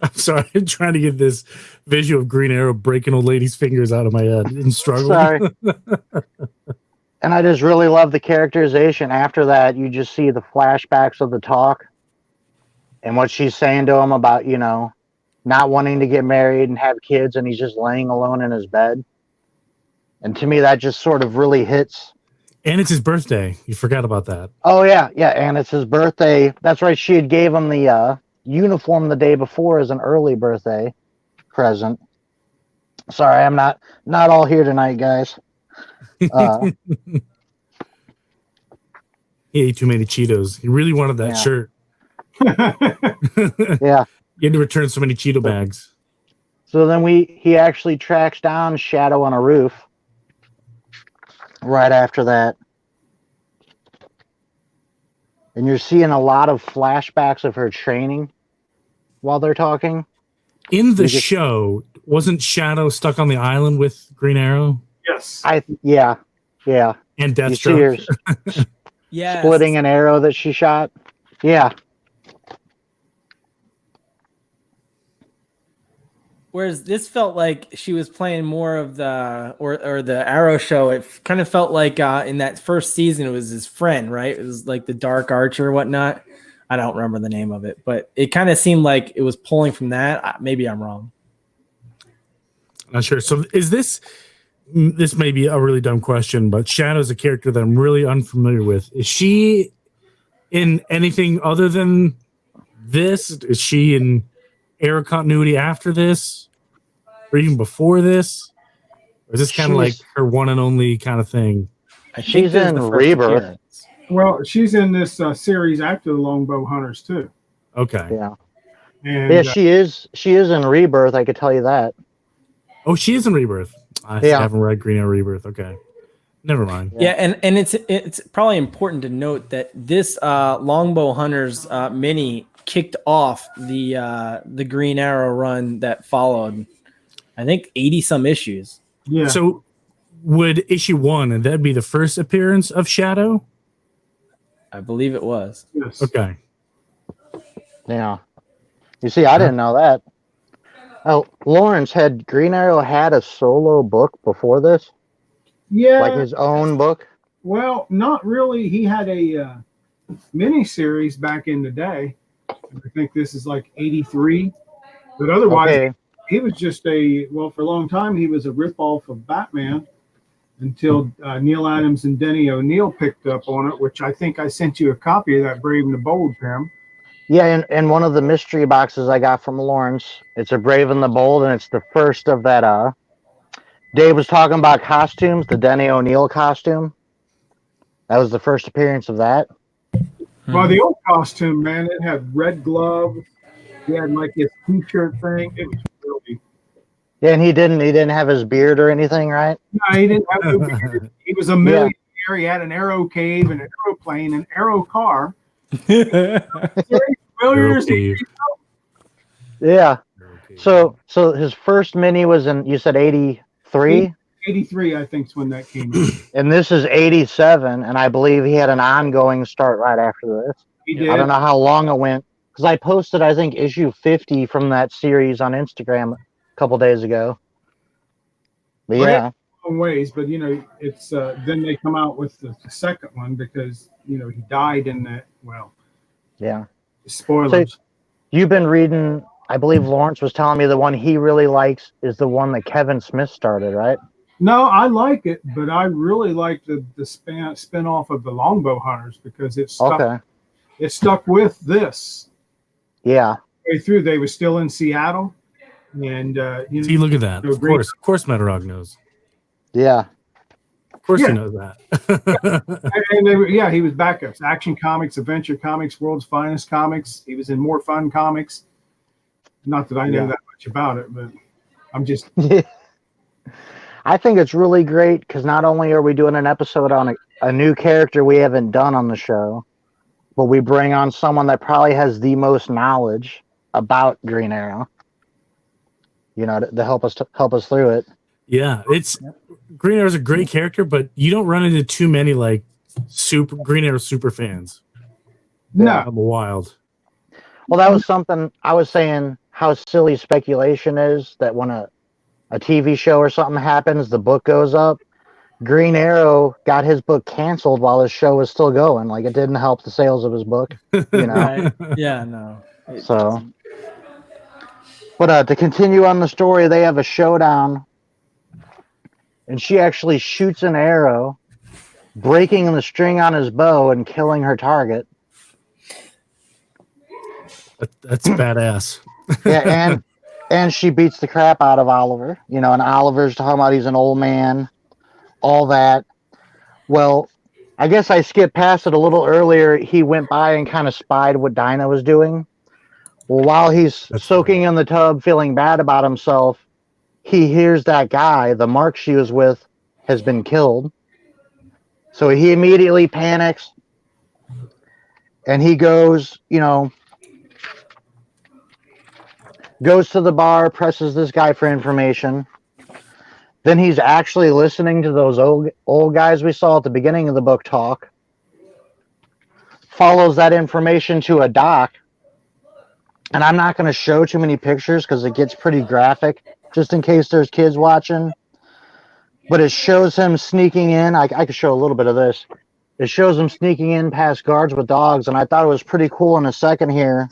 I'm sorry, I'm trying to get this visual of Green Arrow breaking old lady's fingers out of my head and struggling. Sorry. And I just really love the characterization. After that, you just see the flashbacks of the talk and what she's saying to him about, you know, not wanting to get married and have kids, and he's just laying alone in his bed. And to me, that just sort of really hits. And it's his birthday. You forgot about that. Oh, yeah. Yeah. And it's his birthday. That's right. She had gave him the uniform the day before as an early birthday present. Sorry, I'm not all here tonight, guys. He ate too many Cheetos. He really wanted that shirt. Yeah. He had to return so many Cheeto bags. So then he actually tracks down Shadow on a roof right after that. And you're seeing a lot of flashbacks of her training while they're talking. In the show, wasn't Shadow stuck on the island with Green Arrow? Yes. Yeah. And You see her Deathstroke? splitting an arrow that she shot. Yeah. Whereas this felt like she was playing more of the or the Arrow show. It kind of felt like in that first season it was his friend, right? It was like the Dark Archer or whatnot. I don't remember the name of it, but it kind of seemed like it was pulling from that. Maybe I'm wrong. Not sure. So is this may be a really dumb question, but Shadow's a character that I'm really unfamiliar with. Is she in anything other than this? Is she in Arrow continuity after this? Or even before this? Or is this kind of like her one and only kind of thing? She's in Rebirth. Well, she's in this series after the Longbow Hunters too. Okay. Yeah. And Yeah, she is in Rebirth, I could tell you that. Oh, she is in Rebirth. I haven't read Green Arrow Rebirth. Okay. Never mind. Yeah, and it's probably important to note that this Longbow Hunters mini kicked off the Green Arrow run that followed, I think 80 some issues. Yeah. So would issue 1 and that'd be the first appearance of Shadow? I believe it was. Yes. Okay. Yeah. You see, I didn't know that. Oh, Lawrence, had Green Arrow had a solo book before this? Yeah. Like his own book? Well, not really. He had a mini series back in the day. I think this is like 83. But otherwise, he was just for a long time, he was a ripoff of Batman until Neil Adams and Denny O'Neil picked up on it, which I think I sent you a copy of that Brave and the Bold, Pam. Yeah, and one of the mystery boxes I got from Lawrence, it's a Brave and the Bold, and it's the first of that. Dave was talking about costumes, the Denny O'Neil costume. That was the first appearance of that. Well, the old costume, man, it had red gloves. He had like his t-shirt thing. It was really. Yeah, and he didn't have his beard or anything, right? No, he didn't have no beard. He was a millionaire. He had an arrow cave, an aeroplane, an arrow car. Yeah. So his first mini was in, you said 83? 83, I think, is when that came out. And this is 87, and I believe he had an ongoing start right after this. He did. I don't know how long it went, because I posted, I think, issue 50 from that series on Instagram a couple days ago. But yeah. Ways, but it's then they come out with the second one because he died in that. Well, yeah. Spoilers. So you've been reading. I believe Lawrence was telling me the one he really likes is the one that Kevin Smith started, right? No, I like it, but I really like the spin-off of the Longbow Hunters because it stuck with this. Yeah. Way through, they were still in Seattle, and see, look at that. Of course, Metarog knows. Yeah. Of course, he knows that. And he was backups. Action Comics, Adventure Comics, World's Finest Comics. He was in More Fun Comics. Not that I know that much about it, but I'm just. I think it's really great because not only are we doing an episode on a new character we haven't done on the show, but we bring on someone that probably has the most knowledge about Green Arrow. You know, to help us through it. Yeah, Green Arrow's a great character, but you don't run into too many like super Green Arrow super fans. No, I'm wild. Well, that was something I was saying. How silly speculation is that when a TV show or something happens, the book goes up. Green Arrow got his book canceled while his show was still going. Like, it didn't help the sales of his book, you know. Right. Yeah, no. So, but to continue on the story, they have a showdown, and she actually shoots an arrow, breaking the string on his bow and killing her target. That's badass. Yeah, and she beats the crap out of Oliver. You know, and Oliver's talking about he's an old man, all that. Well, I guess I skipped past it a little earlier. He went by and kind of spied what Dinah was doing. Well, while he's soaking in the tub, feeling bad about himself, he hears that guy, the mark she was with, has been killed. So he immediately panics, and he goes, goes to the bar, presses this guy for information. Then he's actually listening to those old guys we saw at the beginning of the book talk. Follows that information to a dock. And I'm not going to show too many pictures because it gets pretty graphic, just in case there's kids watching. But it shows him sneaking in. I could show a little bit of this. It shows him sneaking in past guards with dogs. And I thought it was pretty cool in a second here.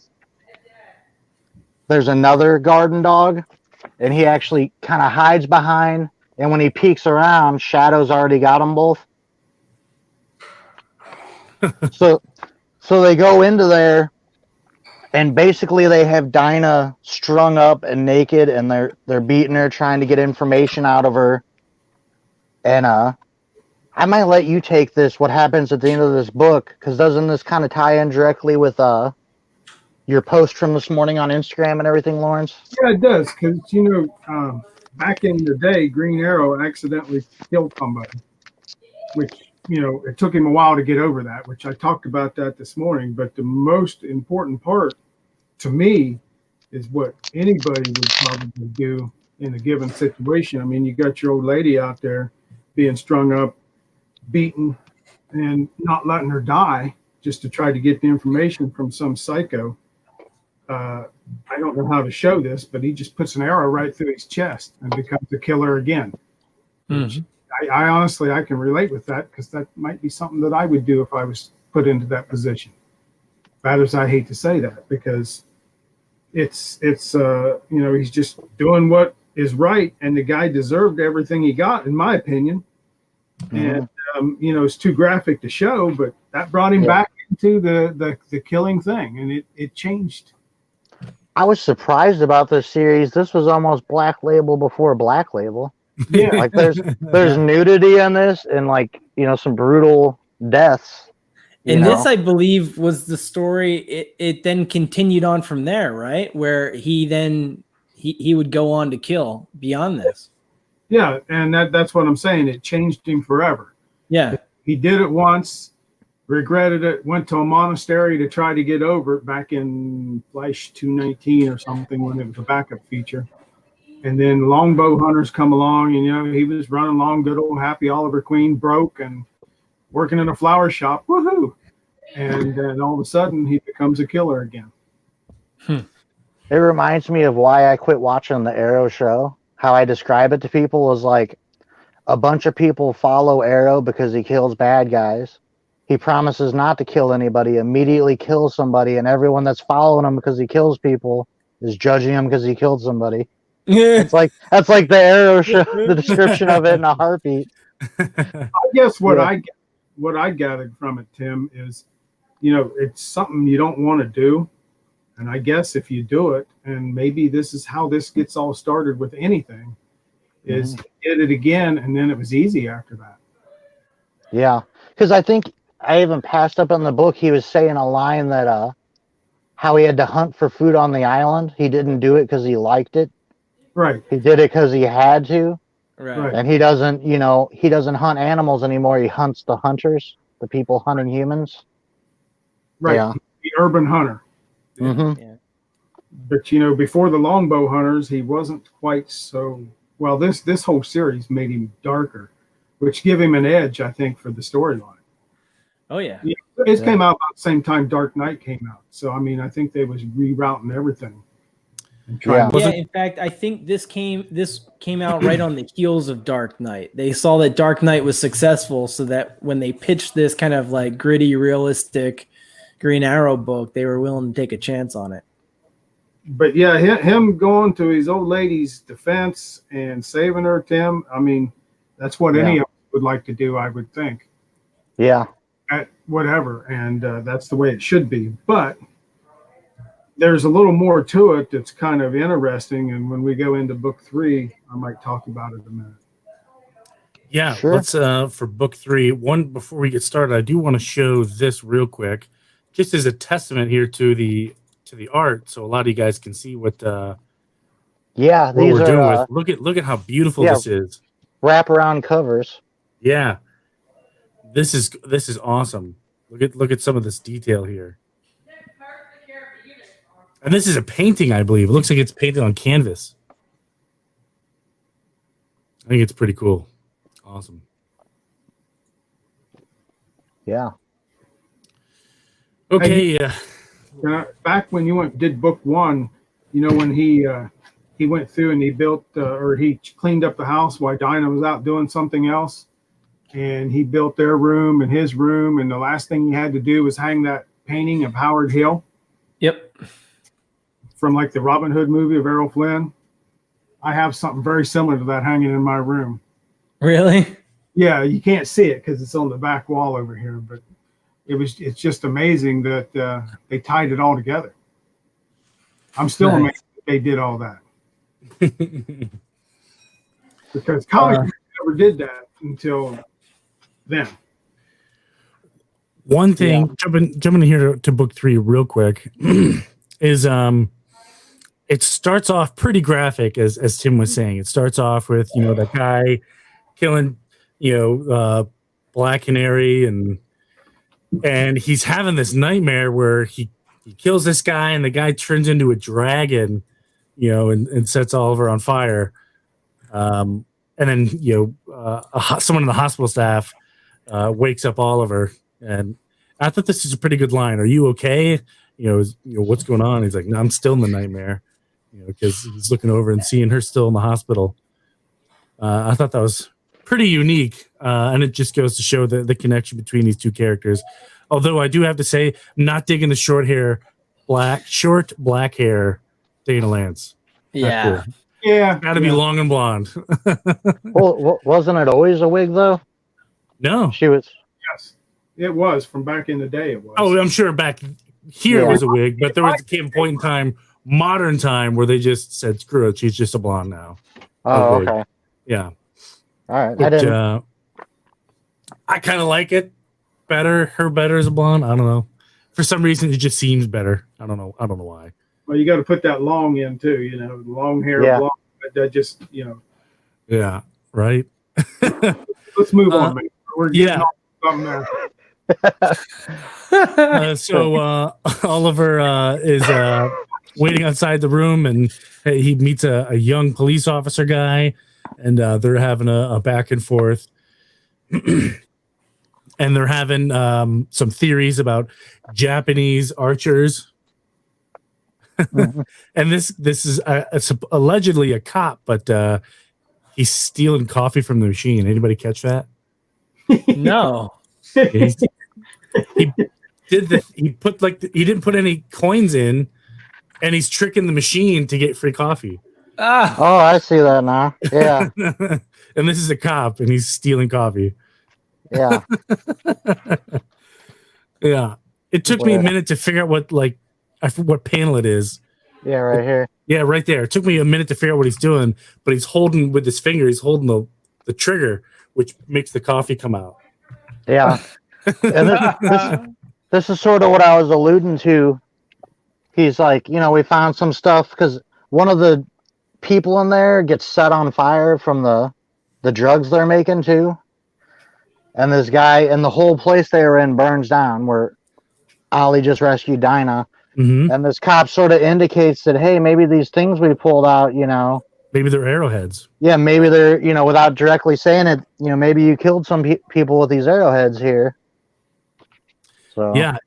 There's another garden dog. And he actually kind of hides behind. And when he peeks around, Shadow's already got them both. So they go into there, and basically they have Dinah strung up and naked, and they're beating her, trying to get information out of her. And I might let you take this. What happens at the end of this book? Because doesn't this kind of tie in directly with your post from this morning on Instagram and everything, Lawrence? yeah, it does. Because back in the day, Green Arrow accidentally killed somebody, which, it took him a while to get over that, which I talked about that this morning. But the most important part to me is what anybody would probably do in a given situation. I mean, you got your old lady out there being strung up, beaten, and not letting her die just to try to get the information from some psycho. I don't know how to show this, but he just puts an arrow right through his chest and becomes the killer again. Mm-hmm. I honestly, I can relate with that because that might be something that I would do if I was put into that position. Bad as I hate to say that, because it's he's just doing what is right, and the guy deserved everything he got, in my opinion. Mm-hmm. And it's too graphic to show, but that brought him back into the killing thing, and it changed. I was surprised about this series. This was almost Black Label before Black Label. Yeah, like there's nudity in this, and some brutal deaths. And this, I believe, was the story. It then continued on from there, right? Where he then he would go on to kill beyond this. Yeah, and that's what I'm saying. It changed him forever. Yeah, he did it once, regretted it, went to a monastery to try to get over it back in Flash 219 or something when it was a backup feature. And then longbow hunters come along, and he was running along, good old happy Oliver Queen, broke and working in a flower shop. Woohoo! And then all of a sudden he becomes a killer again. It reminds me of why I quit watching the Arrow show. How I describe it to people is like a bunch of people follow Arrow because he kills bad guys. He promises not to kill anybody, immediately kills somebody, and everyone that's following him because he kills people is judging him because he killed somebody. That's like the Arrow show, the description of it in a heartbeat. I guess what I gathered from it, Tim, is it's something you don't want to do, and I guess if you do it, and maybe this is how this gets all started with anything, is did it again, and then it was easy after that. Yeah, because I think I even passed up in the book. He was saying a line that how he had to hunt for food on the island. He didn't do it because he liked it. Right. He did it because he had to. Right. And he doesn't, he doesn't hunt animals anymore. He hunts the hunters, the people hunting humans. Right. Yeah. The urban hunter. Mm-hmm. Yeah. But before the longbow hunters, he wasn't quite so well. This whole series made him darker, which give him an edge, I think, for the storyline. Oh yeah. It came out about the same time Dark Knight came out, so I mean, I think they was rerouting everything. Yeah. Yeah, in fact, I think this came out right on the heels of Dark Knight. They saw that Dark Knight was successful, so that when they pitched this kind of like gritty, realistic Green Arrow book, they were willing to take a chance on it. But yeah, him going to his old lady's defense and saving her, Tim, I mean, that's what any of us would like to do, I would think. Yeah. At whatever, and that's the way it should be. But there's a little more to it that's kind of interesting, and when we go into book 3, I might talk about it a minute. Yeah, Sure. let's for book 3. Before we get started, I do want to show this real quick, just as a testament here to the art, so a lot of you guys can see what These we're are doing with. Look at how beautiful this is. wraparound covers. Yeah, this is awesome. Look at some of this detail here. And this is a painting, I believe. It looks like it's painted on canvas. I think it's pretty cool. Awesome. Yeah. Okay. Back when you did book 1, when he went through and he built or he cleaned up the house while Dinah was out doing something else, and he built their room and his room, and the last thing he had to do was hang that painting of Howard Hill. Yep. From like the Robin Hood movie of Errol Flynn. I have something very similar to that hanging in my room. Really? Yeah, you can't see it because it's on the back wall over here, but it's just amazing that they tied it all together. I'm still amazed that they did all that. Because comics never did that until then. One thing, jumping here to book 3 real quick, is it starts off pretty graphic, as Tim was saying. It starts off with that guy killing Black Canary, and he's having this nightmare where he kills this guy, and the guy turns into a dragon, and sets Oliver on fire. And then someone in the hospital staff wakes up Oliver, and I thought this is a pretty good line. Are you okay? What's going on? He's like, no, I'm still in the nightmare, because he's looking over and seeing her still in the hospital. I thought that was pretty unique, and it just goes to show the connection between these two characters. Although I do have to say, I'm not digging the short black hair Dana Lance. Yeah. Cool. Yeah. Got to be long and blonde. Well, wasn't it always a wig though? No. She was. Yes, it was from back in the day. It was. Oh, I'm sure back here it was a wig, but there was a point in time, modern time, where they just said, screw it, she's just a blonde now. Oh, okay. Yeah. All right. Which, I kind of like it better as a blonde. I don't know. For some reason, it just seems better. I don't know why. Well, you got to put that long in too. Long hair, blonde. That just Yeah. Right. Let's move on, man. We're getting off something there. So Oliver is waiting outside the room, and he meets a young police officer guy, and they're having a back and forth. And they're having some theories about Japanese archers. Mhm. And this is allegedly a cop, but he's stealing coffee from the machine. Anybody catch that? No. He didn't put any coins in, and he's tricking the machine to get free coffee. Ah. Oh, I see that now. Yeah. And this is a cop, and he's stealing coffee. Yeah. Yeah. It took me a minute to figure out what panel it is. Yeah, right here. Yeah, right there. It took me a minute to figure out what he's doing, but he's holding with his finger. He's holding the trigger, which makes the coffee come out. Yeah. And this is sort of what I was alluding to. He's like, we found some stuff because one of the people in there gets set on fire from the the drugs they're making too. And this guy and the whole place they were in burns down where Ollie just rescued Dinah. Mm-hmm. And this cop sort of indicates that, hey, maybe these things we pulled out, Maybe they're arrowheads. yeah, maybe they're, without directly saying it, maybe you killed some people with these arrowheads here. So yeah,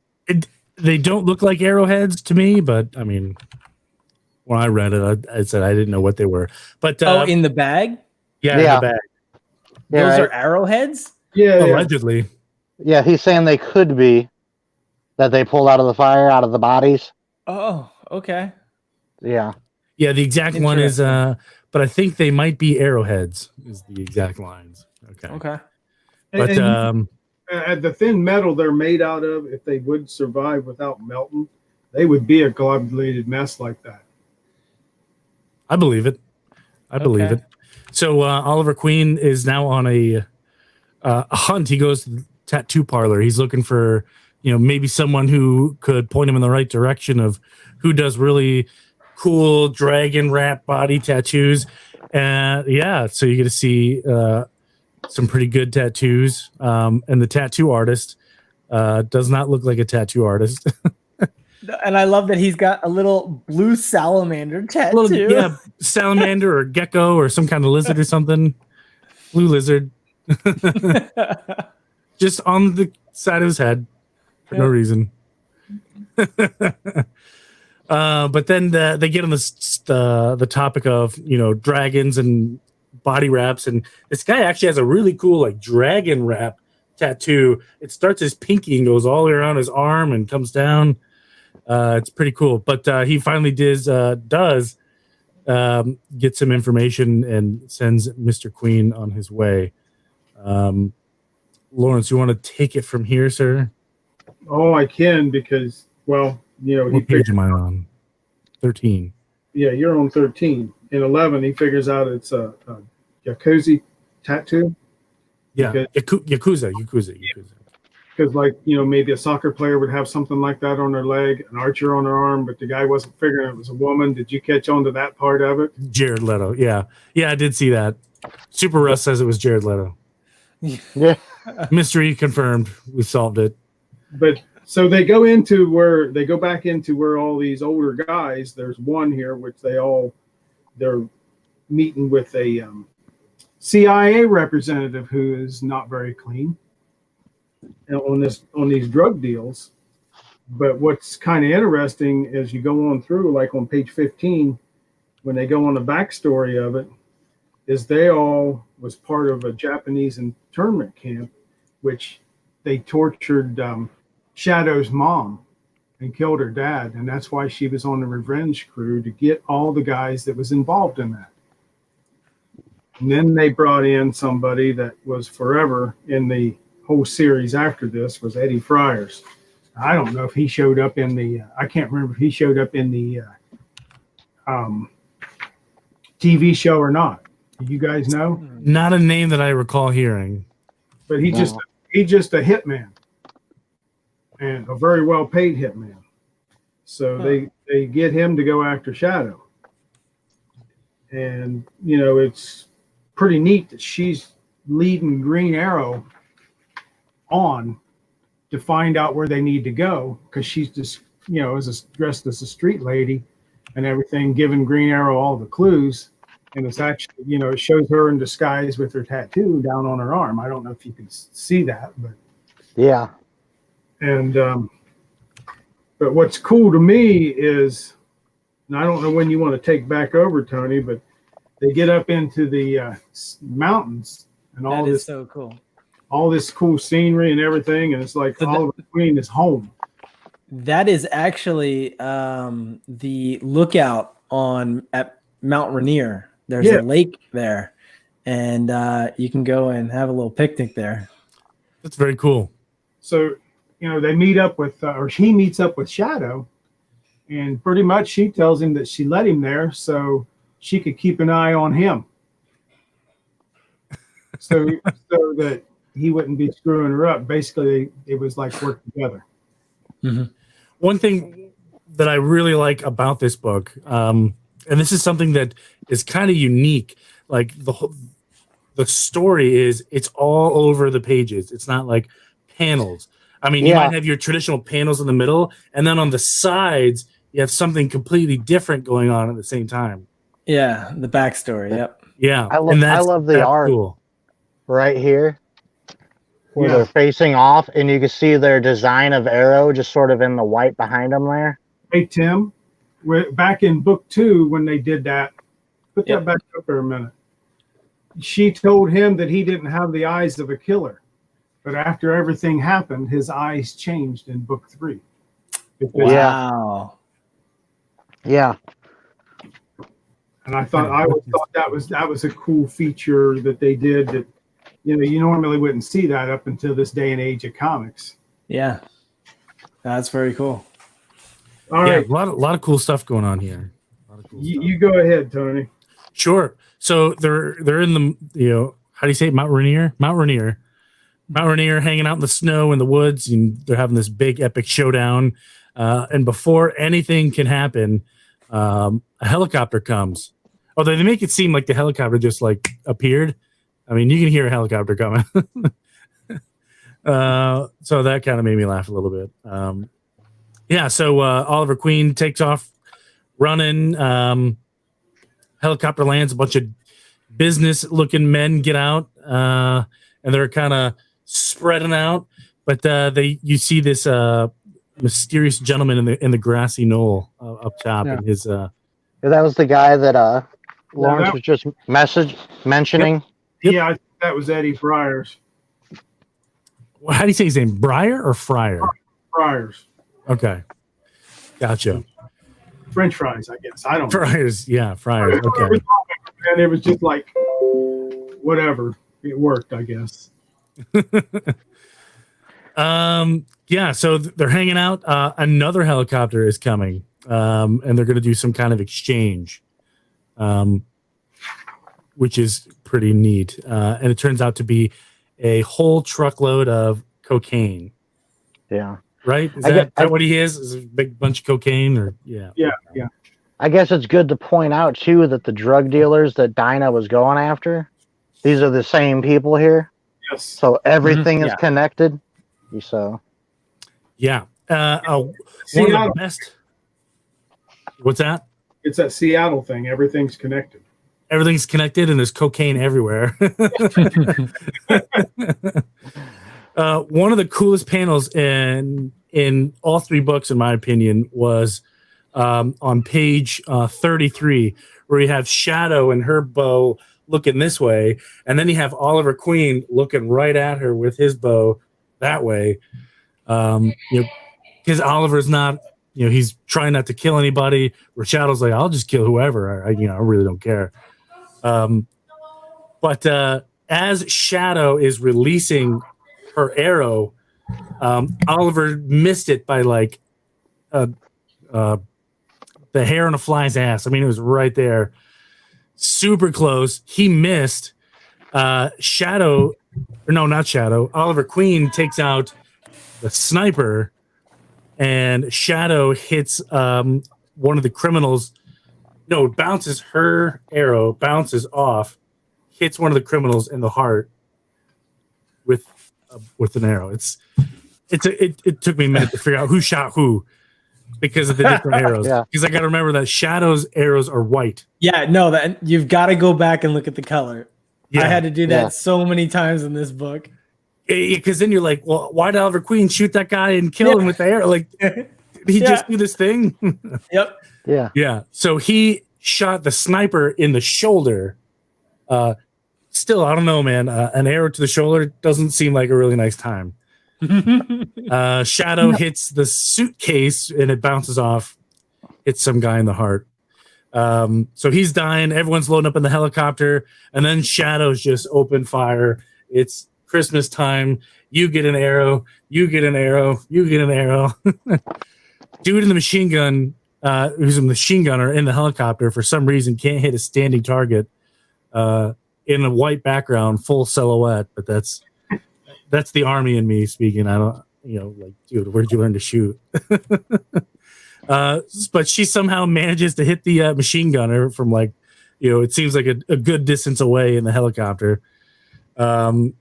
they don't look like arrowheads to me, but I mean, when I read it, I said I didn't know what they were. But in the bag? Yeah, Yeah. in the bag. yeah, Those right? are arrowheads? Yeah, Allegedly. Yeah, he's saying they could be that they pulled out of the fire, out of the bodies. Oh, okay. Yeah. Yeah, the exact one is but I think they might be arrowheads is the exact lines. Okay. But the thin metal they're made out of, if they would survive without melting, they would be a globulated mess like that. I believe it. I believe it. So Oliver Queen is now on a hunt. He goes to the tattoo parlor. He's looking for, maybe someone who could point him in the right direction of who does really cool dragon wrap body tattoos. And so you get to see some pretty good tattoos. And the tattoo artist does not look like a tattoo artist. And I love that he's got a little blue salamander tattoo. Salamander or gecko or some kind of lizard or something. Blue lizard. Just on the side of his head for no reason. But then they get on the topic of dragons and body wraps, and this guy actually has a really cool like dragon wrap tattoo. It starts as pinky and goes all the way around his arm and comes down. It's pretty cool. But he finally does get some information and sends Mr. Queen on his way. Lawrence, you want to take it from here, sir? Oh, I can because, what page am I on? 13. Yeah, you're on 13. In 11, he figures out it's a Yakuza tattoo. Yeah, Yakuza. Because, maybe a soccer player would have something like that on their leg, an archer on their arm, but the guy wasn't figuring it was a woman. Did you catch on to that part of it? Jared Leto. Yeah, I did see that. Super Russ says it was Jared Leto. Yeah. Mystery confirmed. We solved it. But so they go back into where all these older guys, there's one here, which they're meeting with a CIA representative who is not very clean on these drug deals. But what's kind of interesting as you go on through, like on page 15, when they go on the backstory of it, is they all was part of a Japanese internment camp, which they tortured Shadow's mom and killed her dad. And that's why she was on the revenge crew, to get all the guys that was involved in that. And then they brought in somebody that was forever in the whole series after this, was Eddie Friars. I don't know if he showed up in the, I can't remember if he showed up in the TV show or not. Do you guys know? Not a name that I recall hearing. But he's just a hitman, and a very well paid hitman. So they get him to go after Shadow. And it's pretty neat that she's leading Green Arrow on to find out where they need to go, because she's just dressed as a street lady and everything, giving Green Arrow all the clues. And it's actually, it shows her in disguise with her tattoo down on her arm. I don't know if you can see that, but yeah. And but what's cool to me is, and I don't know when you want to take back over, Tony, but they get up into the mountains and all this, so cool. All this cool scenery and everything, and it's like Oliver Queen is home. That is actually the lookout at Mount Rainier. There's a lake there, and you can go and have a little picnic there. That's very cool. So, they meet up with, or she meets up with Shadow, and pretty much she tells him that she let him there so she could keep an eye on him, so that he wouldn't be screwing her up. Basically, it was like work together. Mm-hmm. One thing that I really like about this book, and this is something that is kind of unique, like the story is it's all over the pages. It's not like panels. I mean, you might have your traditional panels in the middle, and then on the sides, you have something completely different going on at the same time. Yeah, the backstory. Yep. Yeah, I love the art cool. right here where they're facing off, and you can see their design of Arrow just sort of in the white behind them there. Hey, Tim, back in book 2, when they did that, put that back up for a minute. She told him that he didn't have the eyes of a killer. But after everything happened, his eyes changed in book 3. Wow. Yeah. And I always thought that was a cool feature that they did that, you normally wouldn't see that up until this day and age of comics. Yeah. That's very cool. All right. A lot of cool stuff going on here. You go ahead, Tony. Sure. So they're in the, how do you say it? Mount Rainier, hanging out in the snow in the woods, and they're having this big epic showdown. And before anything can happen, a helicopter comes. Although they make it seem like the helicopter just like appeared. I mean, you can hear a helicopter coming. So that kind of made me laugh a little bit. So Oliver Queen takes off running. Helicopter lands, a bunch of business-looking men get out, and they're kind of spreading out. But you see this mysterious gentleman in the grassy knoll up top, and his. That was the guy that Lawrence was just mentioning. Yep. Yeah, I think that was Eddie Friars. How do you say his name? Breyer or Fryer? Friars. Okay, gotcha. French fries, I guess. I don't know. Fryers, yeah, Fryers. Okay. And it was just like, whatever. It worked, I guess. So they're hanging out. Another helicopter is coming, and they're going to do some kind of exchange, which is pretty neat. And it turns out to be a whole truckload of cocaine. Yeah. Right? Is that what he is? Is it a big bunch of cocaine? Or yeah. I guess it's good to point out too that the drug dealers that Dinah was going after, these are the same people here. Yes. So everything is connected. So one of the best. What's that? It's that Seattle thing. Everything's connected. Everything's connected, and there's cocaine everywhere. One of the coolest panels in all 3 books, in my opinion, was on page 33, where you have Shadow and her bow looking this way, and then you have Oliver Queen looking right at her with his bow that way. Because Oliver's not, he's trying not to kill anybody. Where Shadow's like, I'll just kill whoever. I really don't care. But as Shadow is releasing her arrow, Oliver missed it by like the hair on a fly's ass. I mean, it was right there, super close. He missed. Not Shadow. Oliver Queen takes out the sniper, and Shadow hits one of the criminals. No, bounces her arrow, bounces off, hits one of the criminals in the heart with an arrow. It took me a minute to figure out who shot who because of the different arrows. Because I got to remember that Shadow's arrows are white. Yeah, no, that you've got to go back and look at the color. Yeah. I had to do that so many times in this book. Because then you're like, well, why did Oliver Queen shoot that guy and kill him with the arrow? Like, did he just do this thing? Yep. Yeah. Yeah. So he shot the sniper in the shoulder. Still, I don't know, man. An arrow to the shoulder doesn't seem like a really nice time. Shadow hits the suitcase and it bounces off, hits some guy in the heart. So he's dying. Everyone's loading up in the helicopter, and then Shadow's just open fire. It's Christmas time. You get an arrow. You get an arrow. You get an arrow. Dude in the machine gun, who's a machine gunner in the helicopter, for some reason can't hit a standing target in a white background, full silhouette. But that's the army in me speaking. I don't, like, dude, where'd you learn to shoot? But she somehow manages to hit the machine gunner from it seems like a good distance away in the helicopter. Um,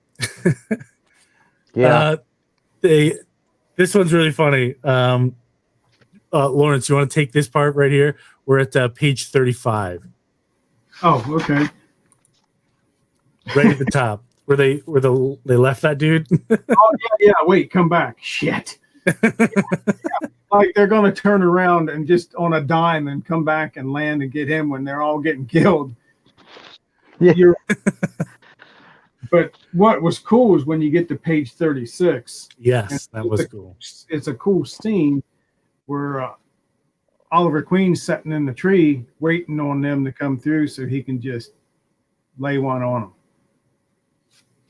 Yeah. This one's really funny. Lawrence, you want to take this part right here? We're at page 35, Oh, okay. right at the top, where they left that dude. Oh yeah. Wait, come back. Shit. Like they're gonna turn around and just on a dime and come back and land and get him when they're all getting killed. Yeah. But what was cool was when you get to page 36. Yes, that was cool. It's a cool scene where Oliver Queen's sitting in the tree waiting on them to come through so he can just lay one on them.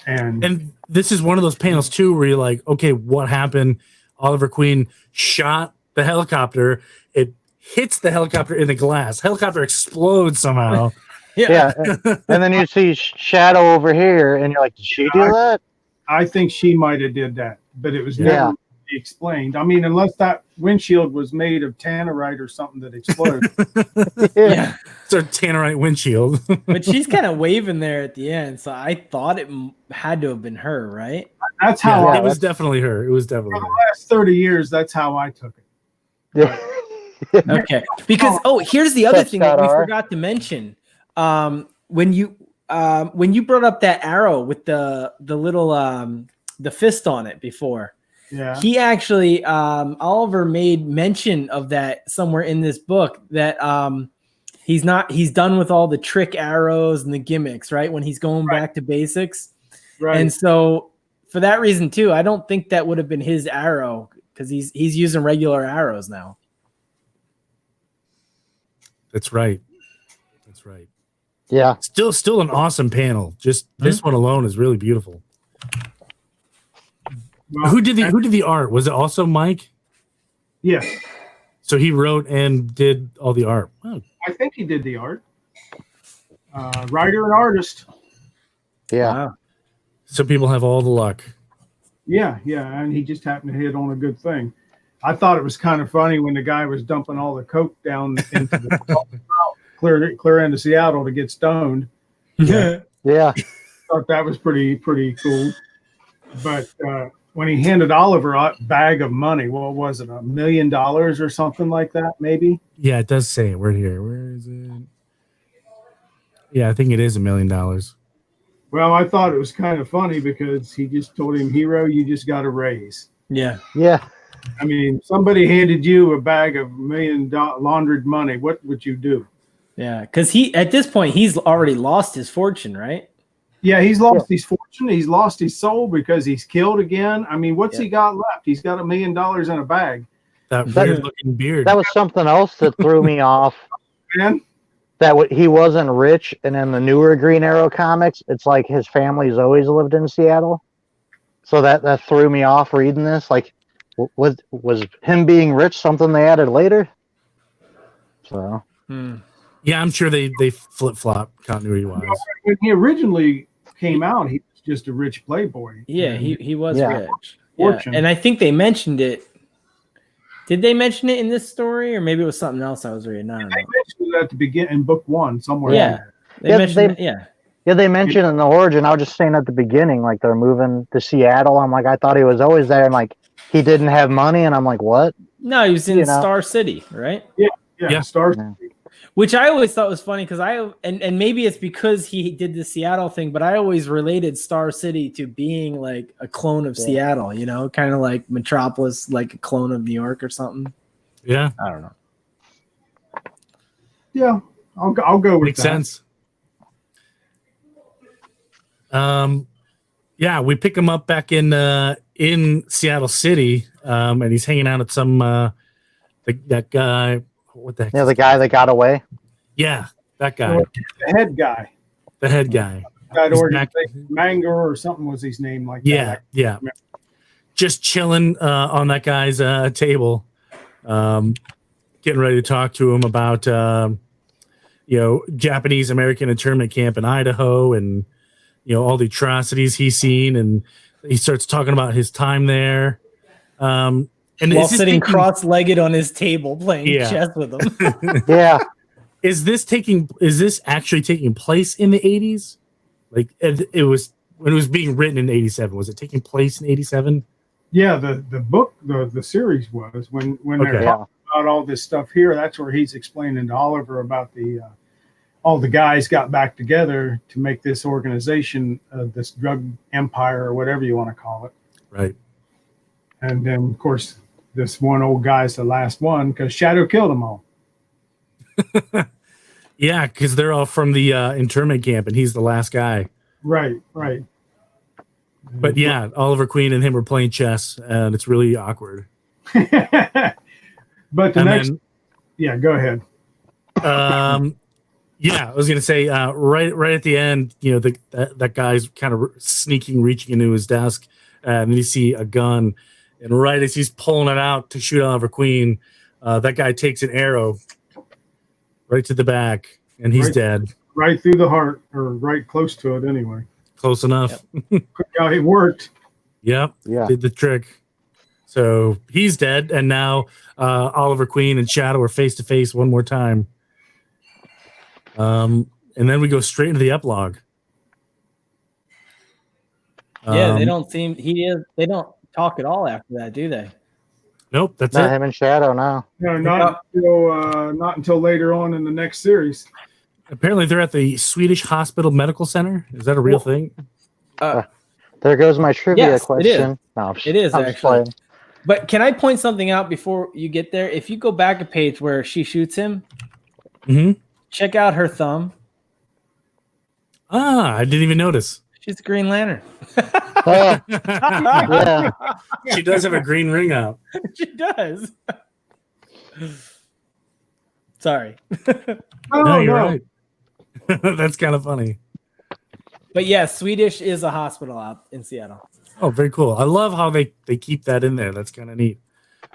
And this is one of those panels too where you're like, okay, what happened? Oliver Queen shot the helicopter. It hits the helicopter in the glass. Helicopter explodes somehow. Yeah. And then you see Shadow over here, and you're like, did she do that? I think she might have did that, but it was never explained. I mean, unless that windshield was made of tannerite or something that exploded. Yeah. It's a tannerite windshield. But she's kind of waving there at the end, so I thought it had to have been her, right? That's how it was definitely her. It was definitely for her. the last 30 years, that's how I took it. Yeah. Okay. Because here's the other thing that we Scott R. forgot to mention. When you brought up that arrow with the little the fist on it before, Yeah. he actually Oliver made mention of that somewhere in this book that he's done with all the trick arrows and the gimmicks, right? When he's going back to basics. Right. And so for that reason too, I don't think that would have been his arrow because he's using regular arrows now. That's right. That's right. Yeah. Still an awesome panel. Just this one alone is really beautiful. Well, Who did the art? Was it also Mike? Yes. So he wrote and did all the art. Wow. I think he did the art. Writer and artist. Yeah. Wow. Some people have all the luck. Yeah, and he just happened to hit on a good thing. I thought it was kind of funny when the guy was dumping all the coke down into the clear into Seattle to get stoned. Yeah. Thought that was pretty cool. But when he handed Oliver a bag of money, what was it, $1 million or something like that, maybe? Yeah, it does say it. We're here. Where is it? Yeah, I think it is $1 million. Well, I thought it was kind of funny because he just told him, "Hero, you just got a raise." Yeah. Yeah. I mean, somebody handed you a bag of $1 million laundered money. What would you do? Yeah, because at this point he's already lost his fortune, right? Yeah, he's lost his fortune. He's lost his soul because he's killed again. I mean, what's he got left? He's got $1 million in a bag. That weird looking beard. That was something else that threw me off. Man, That he wasn't rich, and in the newer Green Arrow comics, it's like his family's always lived in Seattle. So that threw me off reading this. Like, was him being rich something they added later? So. Yeah, I'm sure they flip flop continuity wise. when he originally came out, he was just a rich playboy. Yeah, he was Yeah. rich. Yeah. Fortune. And I think they mentioned it. Did they mention it in this story, or maybe it was something else I was reading? I don't know. They mentioned it at the beginning in book 1 somewhere. Yeah, they Yeah, mentioned it. Yeah. Yeah, they mentioned in the origin. I was just saying at the beginning, like they're moving to Seattle. I'm like, I thought he was always there, and like he didn't have money, and I'm like, what? No, he was in Star City, right? Yeah. Star. Yeah. Which I always thought was funny because and maybe it's because he did the Seattle thing, but I always related Star City to being like a clone of Seattle, you know, kind of like Metropolis, like a clone of New York or something. Yeah, I don't know. Yeah, I'll go with makes that. sense. Yeah, we pick him up back in Seattle City, and he's hanging out at some that guy. What the heck? Yeah, the guy that got away. Yeah, that guy, The head guy. the head guy. That He's organization, Mango or something was his name like Yeah, that. yeah. Just chilling on that guy's table, getting ready to talk to him about Japanese American internment camp in Idaho and all the atrocities he's seen, and he starts talking about his time there. And While sitting cross-legged on his table playing chess with him. Yeah. Is this actually taking place in the 80s? Like it was when it was being written in 87, was it taking place in 87? Yeah, the book, the series was when they're talking about all this stuff here. That's where he's explaining to Oliver about all the guys got back together to make this organization, this drug empire or whatever you want to call it. Right. And then, of course, this one old guy's the last one because Shadow killed them all. Yeah, because they're all from the internment camp, and he's the last guy. Right. But yeah, Oliver Queen and him were playing chess, and it's really awkward. But yeah, go ahead. Yeah, I was gonna say right at the end, that guy's kind of reaching into his desk, and then you see a gun, and right as he's pulling it out to shoot Oliver Queen, that guy takes an arrow right to the back, and he's dead. Right through the heart, or right close to it, anyway. Close enough. Yep. Yeah, it worked. Yep. Yeah. Did the trick. So he's dead, and now Oliver Queen and Shadow are face to face one more time. And then we go straight into the epilogue. Yeah, they don't talk at all after that, do they? Nope, that's not it. Him and Shadow now. No, not until later on in the next series. Apparently, they're at the Swedish Hospital Medical Center. Is that a real thing? There goes my trivia question. It is actually. But can I point something out before you get there? If you go back a page where she shoots him, check out her thumb. I didn't even notice. She's a Green Lantern. Yeah. She does have a green ring out. She does. Sorry. No, you're right. That's kind of funny. But yeah, Swedish is a hospital out in Seattle. Oh, very cool. I love how they keep that in there. That's kind of neat.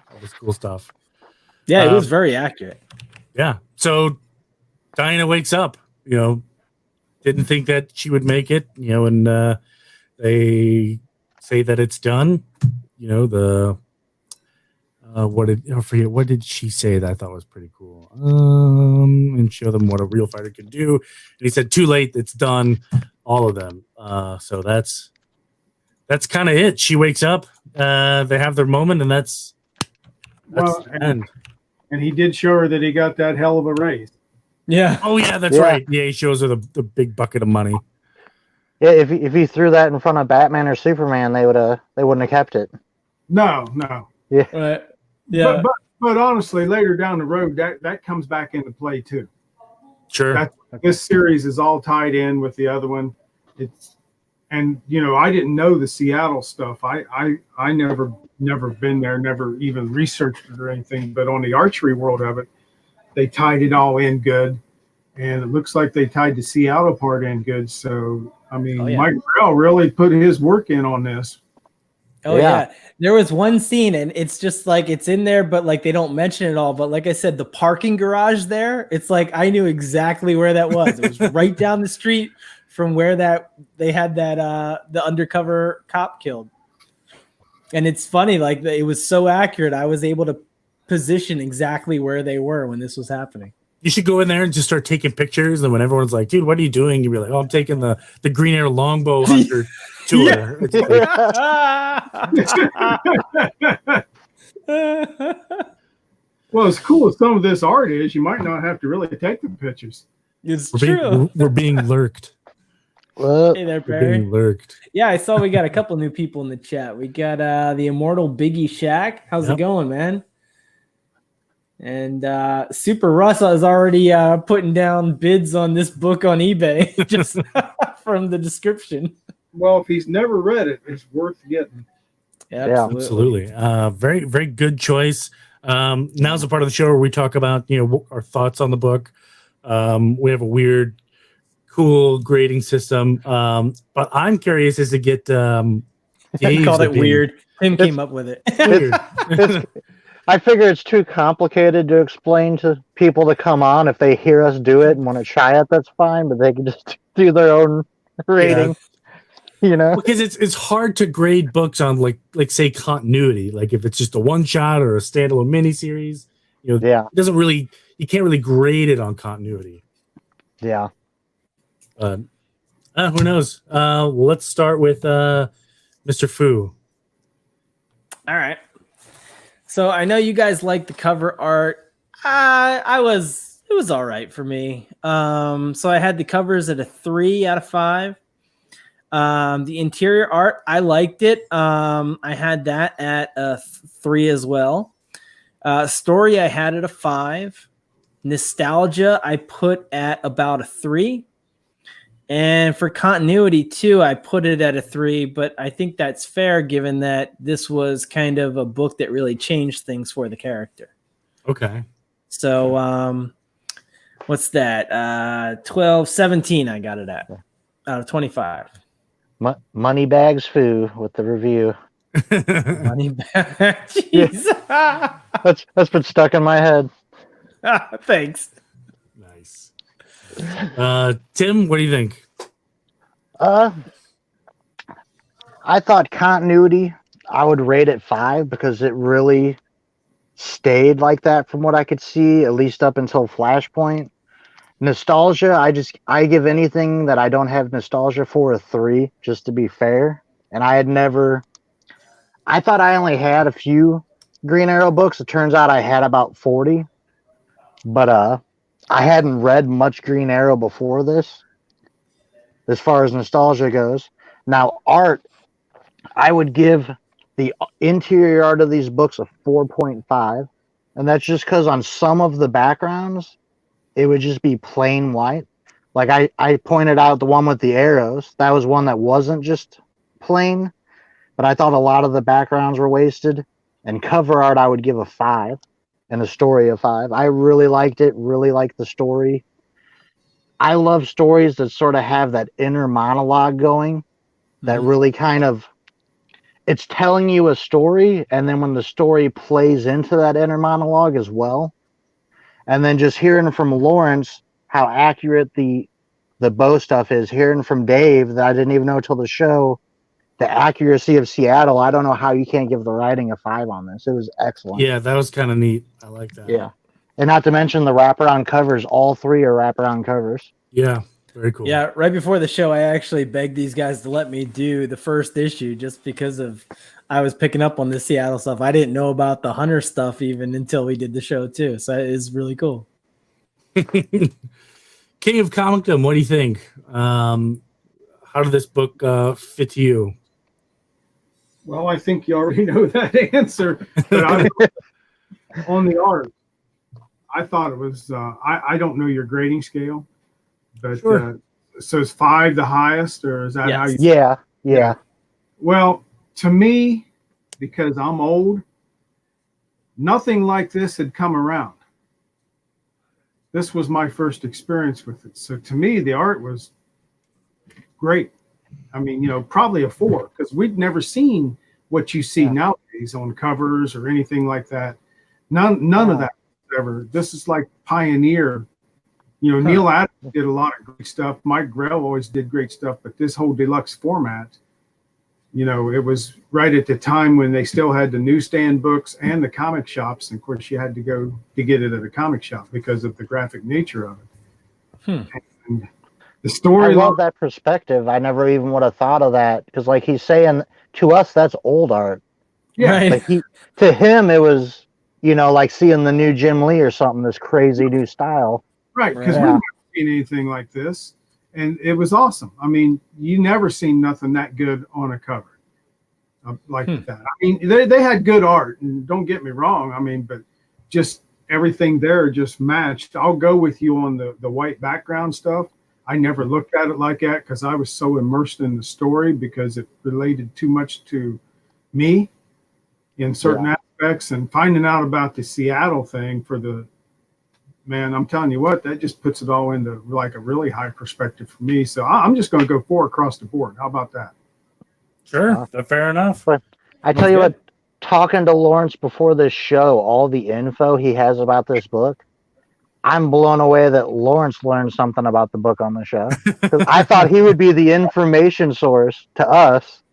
All this cool stuff. Yeah, it was very accurate. Yeah. So Diana wakes up, didn't think that she would make it, and they say that it's done. What did she say that I thought was pretty cool? And show them what a real fighter can do. And he said, too late, it's done, all of them. So that's kind of it. She wakes up, they have their moment, and that's the end. And he did show her that he got that hell of a raise. Yeah. Oh yeah, that's right. Yeah, he shows her the big bucket of money. Yeah, if he threw that in front of Batman or Superman, they wouldn't have kept it. No. Yeah. Right. Yeah. But honestly, later down the road, that comes back into play too. Sure. This series is all tied in with the other one. I didn't know the Seattle stuff. I never been there, never even researched it or anything. But on the archery world of it, they tied it all in good, and it looks like they tied the Seattle part in good. So Mike Grell really put his work in on this. Oh yeah. There was one scene, and it's just like it's in there, but like they don't mention it all. But like I said, the parking garage there, it's like I knew exactly where that was. It was right down the street from where they had that the undercover cop killed. And it's funny, like it was so accurate. I was able to position exactly where they were when this was happening. You should go in there and just start taking pictures, and when everyone's like, "Dude, what are you doing?" You'd be like, "Oh, I'm taking the Green Arrow longbow hunter tour." Well, as cool as some of this art is, you might not have to really take the pictures. It's true. We're being lurked. Hey there, Barry. Being lurked. Yeah, I saw we got a couple new people in the chat. We got the immortal Biggie Shaq. How's it going, man? And Super Russell is already putting down bids on this book on eBay just from the description. Well, if he's never read it, it's worth getting. Yeah, absolutely. Very, very good choice. Now's the part of the show where we talk about our thoughts on the book. We have a weird, cool grading system, but I'm curious as to get. I called it weird. Tim came up with it. I figure it's too complicated to explain to people to come on. If they hear us do it and want to try it, that's fine. But they can just do their own rating. Because it's hard to grade books on like say continuity. Like if it's just a one shot or a standalone miniseries, it doesn't really, you can't really grade it on continuity. Yeah. Who knows? Let's start with Mr. Fu. All right. So I know you guys like the cover art. It was all right for me. So I had the covers at a 3 out of 5. The interior art, I liked it. I had that at a 3 as well. Story, I had it a 5. Nostalgia, I put at about a 3. And for continuity too, I put it at a 3, but I think that's fair given that this was kind of a book that really changed things for the character. Okay. So, what's that? 12, 17 I got it at out of 25. Moneybags Foo with the review. Money back. Jeez. That's been stuck in my head. Thanks. Nice. Tim, what do you think? I thought continuity, I would rate it 5 because it really stayed like that from what I could see, at least up until Flashpoint. Nostalgia, I give anything that I don't have nostalgia for a 3, just to be fair. And I thought I only had a few Green Arrow books. It turns out I had about 40. But I hadn't read much Green Arrow before this, as far as nostalgia goes. Now, art, I would give the interior art of these books a 4.5. And that's just because on some of the backgrounds, it would just be plain white. Like I pointed out the one with the arrows. That was one that wasn't just plain, but I thought a lot of the backgrounds were wasted. And cover art, I would give a 5. And the story a 5. I really liked it, really liked the story. I love stories that sort of have that inner monologue going, that really kind of, it's telling you a story, and then when the story plays into that inner monologue as well. And then just hearing from Lawrence how accurate the bow stuff is, hearing from Dave that I didn't even know till the show, the accuracy of Seattle. I don't know how you can't give the writing a 5 on this. It was excellent. Yeah, that was kind of neat. I like that. Yeah. And not to mention the wraparound covers. All 3 are wraparound covers. Yeah, very cool. Yeah, right before the show, I actually begged these guys to let me do the first issue just because of I was picking up on the Seattle stuff. I didn't know about the Hunter stuff even until we did the show too. So it is really cool. King of Comicdom, what do you think? How did this book fit to you? Well, I think you already know that answer. But on the art, I thought it was. I don't know your grading scale, but sure. So is 5 the highest, or is that how you? Yeah. Well, to me, because I'm old, nothing like this had come around. This was my first experience with it. So to me, the art was great. I mean, probably a 4 because we'd never seen what you see nowadays on covers or anything like that. None of that ever. This is like pioneer. Neil Adams did a lot of great stuff. Mike Grell always did great stuff, but this whole deluxe format, it was right at the time when they still had the newsstand books and the comic shops. And of course, you had to go to get it at a comic shop because of the graphic nature of it. And the story. I love that perspective. I never even would have thought of that because, like he's saying, to us that's old art. Yeah. Right. Like to him, it was like seeing the new Jim Lee or something. This crazy new style. Right, because we've never seen anything like this. And it was awesome. I mean, you never seen nothing that good on a cover like that. I mean, they had good art, and don't get me wrong. I mean, but just everything there just matched. I'll go with you on the white background stuff. I never looked at it like that because I was so immersed in the story because it related too much to me in certain aspects. And finding out about the Seattle thing man, I'm telling you what, that just puts it all into like a really high perspective for me. So I'm just going to go 4 across the board. How about that? Sure, fair enough. But I tell you what, talking to Lawrence before this show, all the info he has about this book, I'm blown away that Lawrence learned something about the book on the show. 'Cause I thought he would be the information source to us.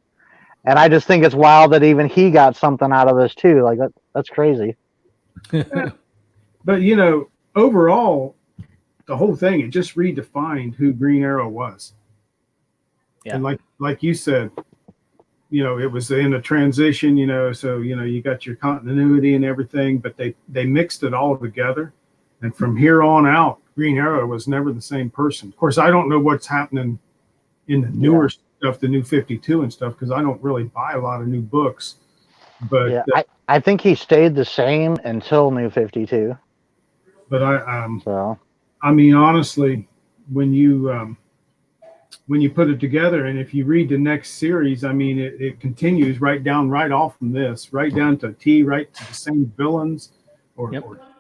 And I just think it's wild that even he got something out of this too. Like that's crazy. But overall, the whole thing, it just redefined who Green Arrow was. And like you said, it was in a transition, so you got your continuity and everything, but they mixed it all together. And from here on out, Green Arrow was never the same person. Of course, I don't know what's happening in the newer stuff, the new 52 and stuff, because I don't really buy a lot of new books. But I think he stayed the same until New 52. But I mean, honestly, when you put it together, and if you read the next series, I mean, it continues right off from this, right down to T, right to the same villains or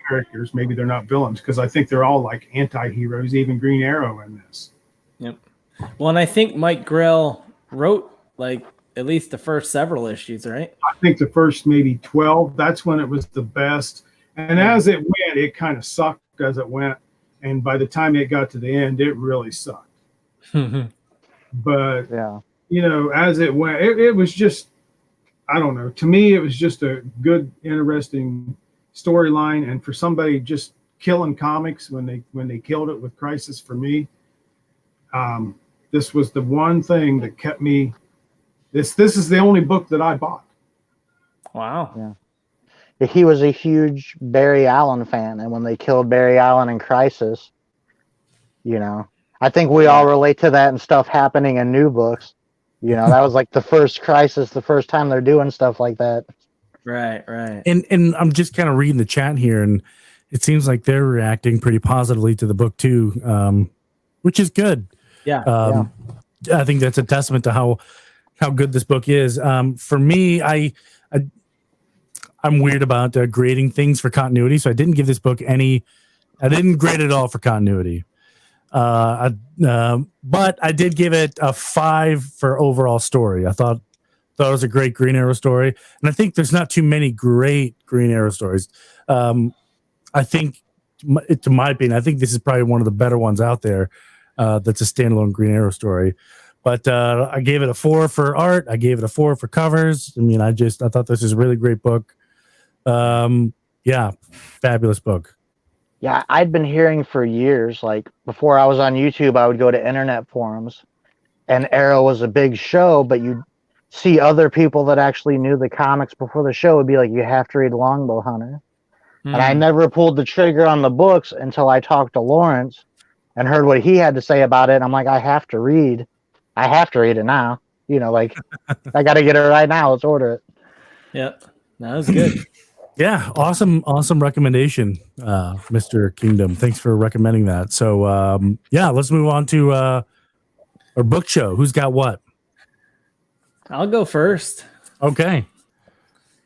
characters. Maybe they're not villains, because I think they're all like anti-heroes, even Green Arrow in this. Yep. Well, and I think Mike Grell wrote like at least the first several issues, right? I think the first maybe 12, that's when it was the best. And as it went, it kind of sucked as it went. And by the time it got to the end, it really sucked. But, as it went, it was just, I don't know. To me, it was just a good, interesting storyline. And for somebody just killing comics when they killed it with Crisis, for me, this was the one thing that kept me. This is the only book that I bought. Wow. Yeah. He was a huge Barry Allen fan, and when they killed Barry Allen in Crisis, I think we all relate to that and stuff happening in new books. That was like the first Crisis, the first time they're doing stuff like that. Right. And I'm just kind of reading the chat here, and it seems like they're reacting pretty positively to the book too, which is good. Yeah. I think that's a testament to how good this book is. For me, I'm weird about grading things for continuity, so I didn't give this book I didn't grade it all for continuity. But I did give it a 5 for overall story. I thought it was a great Green Arrow story, and I think there's not too many great Green Arrow stories. I think, to my opinion, I think this is probably one of the better ones out there. That's a standalone Green Arrow story. But I gave it a 4 for art. I gave it a 4 for covers. I mean, I thought this is a really great book. Fabulous book. Yeah, I'd been hearing for years, like before I was on YouTube, I would go to internet forums, and Arrow was a big show, but you'd see other people that actually knew the comics before the show would be like, you have to read Longbow Hunter. And I never pulled the trigger on the books until I talked to Lawrence and heard what he had to say about it. And I'm like, I have to read it now. I got to get it right now. Let's order it. Yep. That was good. Yeah, awesome recommendation, Mr. Kingdom. Thanks for recommending that. So, let's move on to our book show. Who's got what? I'll go first. Okay.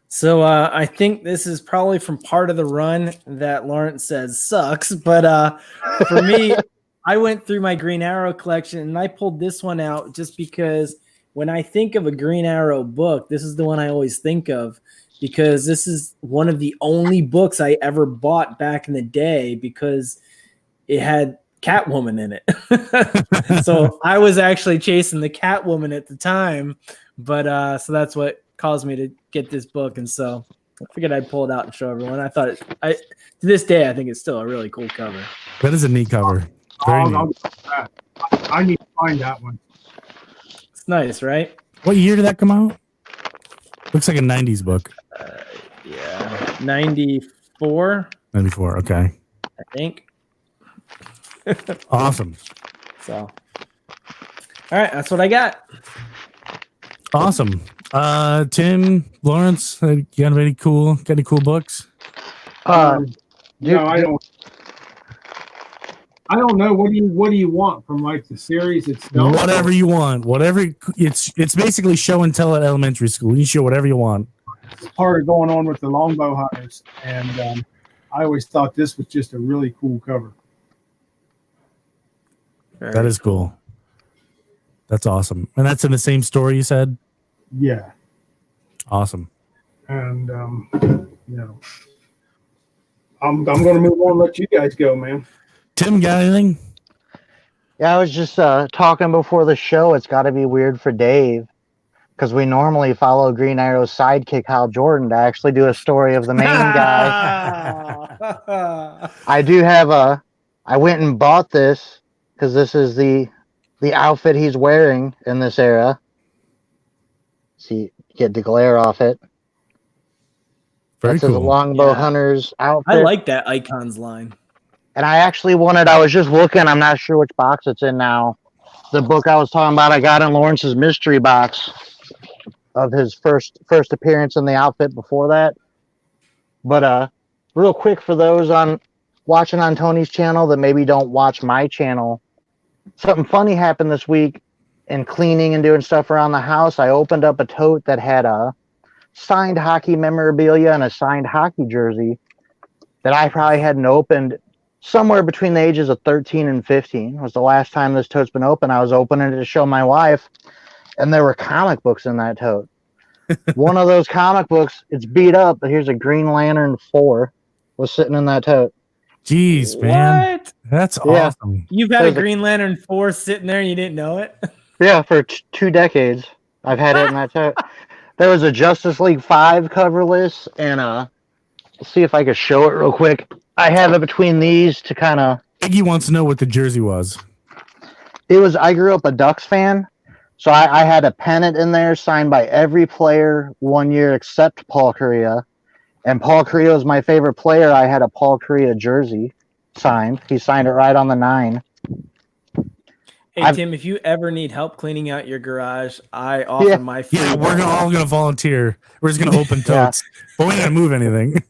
So I think this is probably from part of the run that Lawrence says sucks, but for me, I went through my Green Arrow collection and I pulled this one out just because when I think of a Green Arrow book, this is the one I always think of, because this is one of the only books I ever bought back in the day because it had Catwoman in it. So I was actually chasing the Catwoman at the time, but so that's what caused me to get this book. And so I figured I'd pull it out and show everyone. I thought to this day, I think it's still a really cool cover. That is a neat cover. Very neat. I need to find that one. It's nice, right? What year did that come out? Looks like a 90s book. 94. 94, okay. I think. Awesome. So, all right, that's what I got. Awesome. Tim, Lawrence, you got any cool books? No, I don't. I don't know. What do you want from like the series itself? Whatever you want. It's basically show and tell at elementary school. You show whatever you want. It's part of going on with the Longbow Hunters, and I always thought this was just a really cool cover. That is cool. That's awesome. And that's in the same story you said? Yeah. Awesome. And I'm going to move on and let you guys go, man. Tim, got anything? Yeah, I was just talking before the show. It's got to be weird for Dave because we normally follow Green Arrow's sidekick, Hal Jordan, to actually do a story of the main guy. I do have I went and bought this because this is the the outfit he's wearing in this era. See, get the glare off it. Very That's his cool. longbow hunter's outfit. I like that Icons line. And I actually I was just looking, I'm not sure which box it's in now. The book I was talking about, I got in Lawrence's mystery box of his first appearance in the outfit before that. But real quick, for those watching on Tony's channel that maybe don't watch my channel, something funny happened this week in cleaning and doing stuff around the house. I opened up a tote that had a signed hockey memorabilia and a signed hockey jersey that I probably hadn't opened somewhere between the ages of 13 and 15. Was the last time this tote's been open. I was opening it to show my wife, and there were comic books in that tote. One of those comic books, it's beat up, but here's a Green Lantern 4 was sitting in that tote. Jeez, man. What? That's awesome. You've had a Green Lantern 4 sitting there and you didn't know it? Yeah, for 2 decades. I've had it in that tote. There was a Justice League 5 coverless, and let's see if I could show it real quick. I have it between these to kind of... Iggy wants to know what the jersey was. I grew up a Ducks fan, so I had a pennant in there signed by every player one year except Paul Kariya. And Paul Kariya was my favorite player. I had a Paul Kariya jersey signed. He signed it right on the 9. Hey, Tim, if you ever need help cleaning out your garage, I offer my free. Yeah, we're all going to volunteer. We're just going to open totes, but we ain't going to move anything.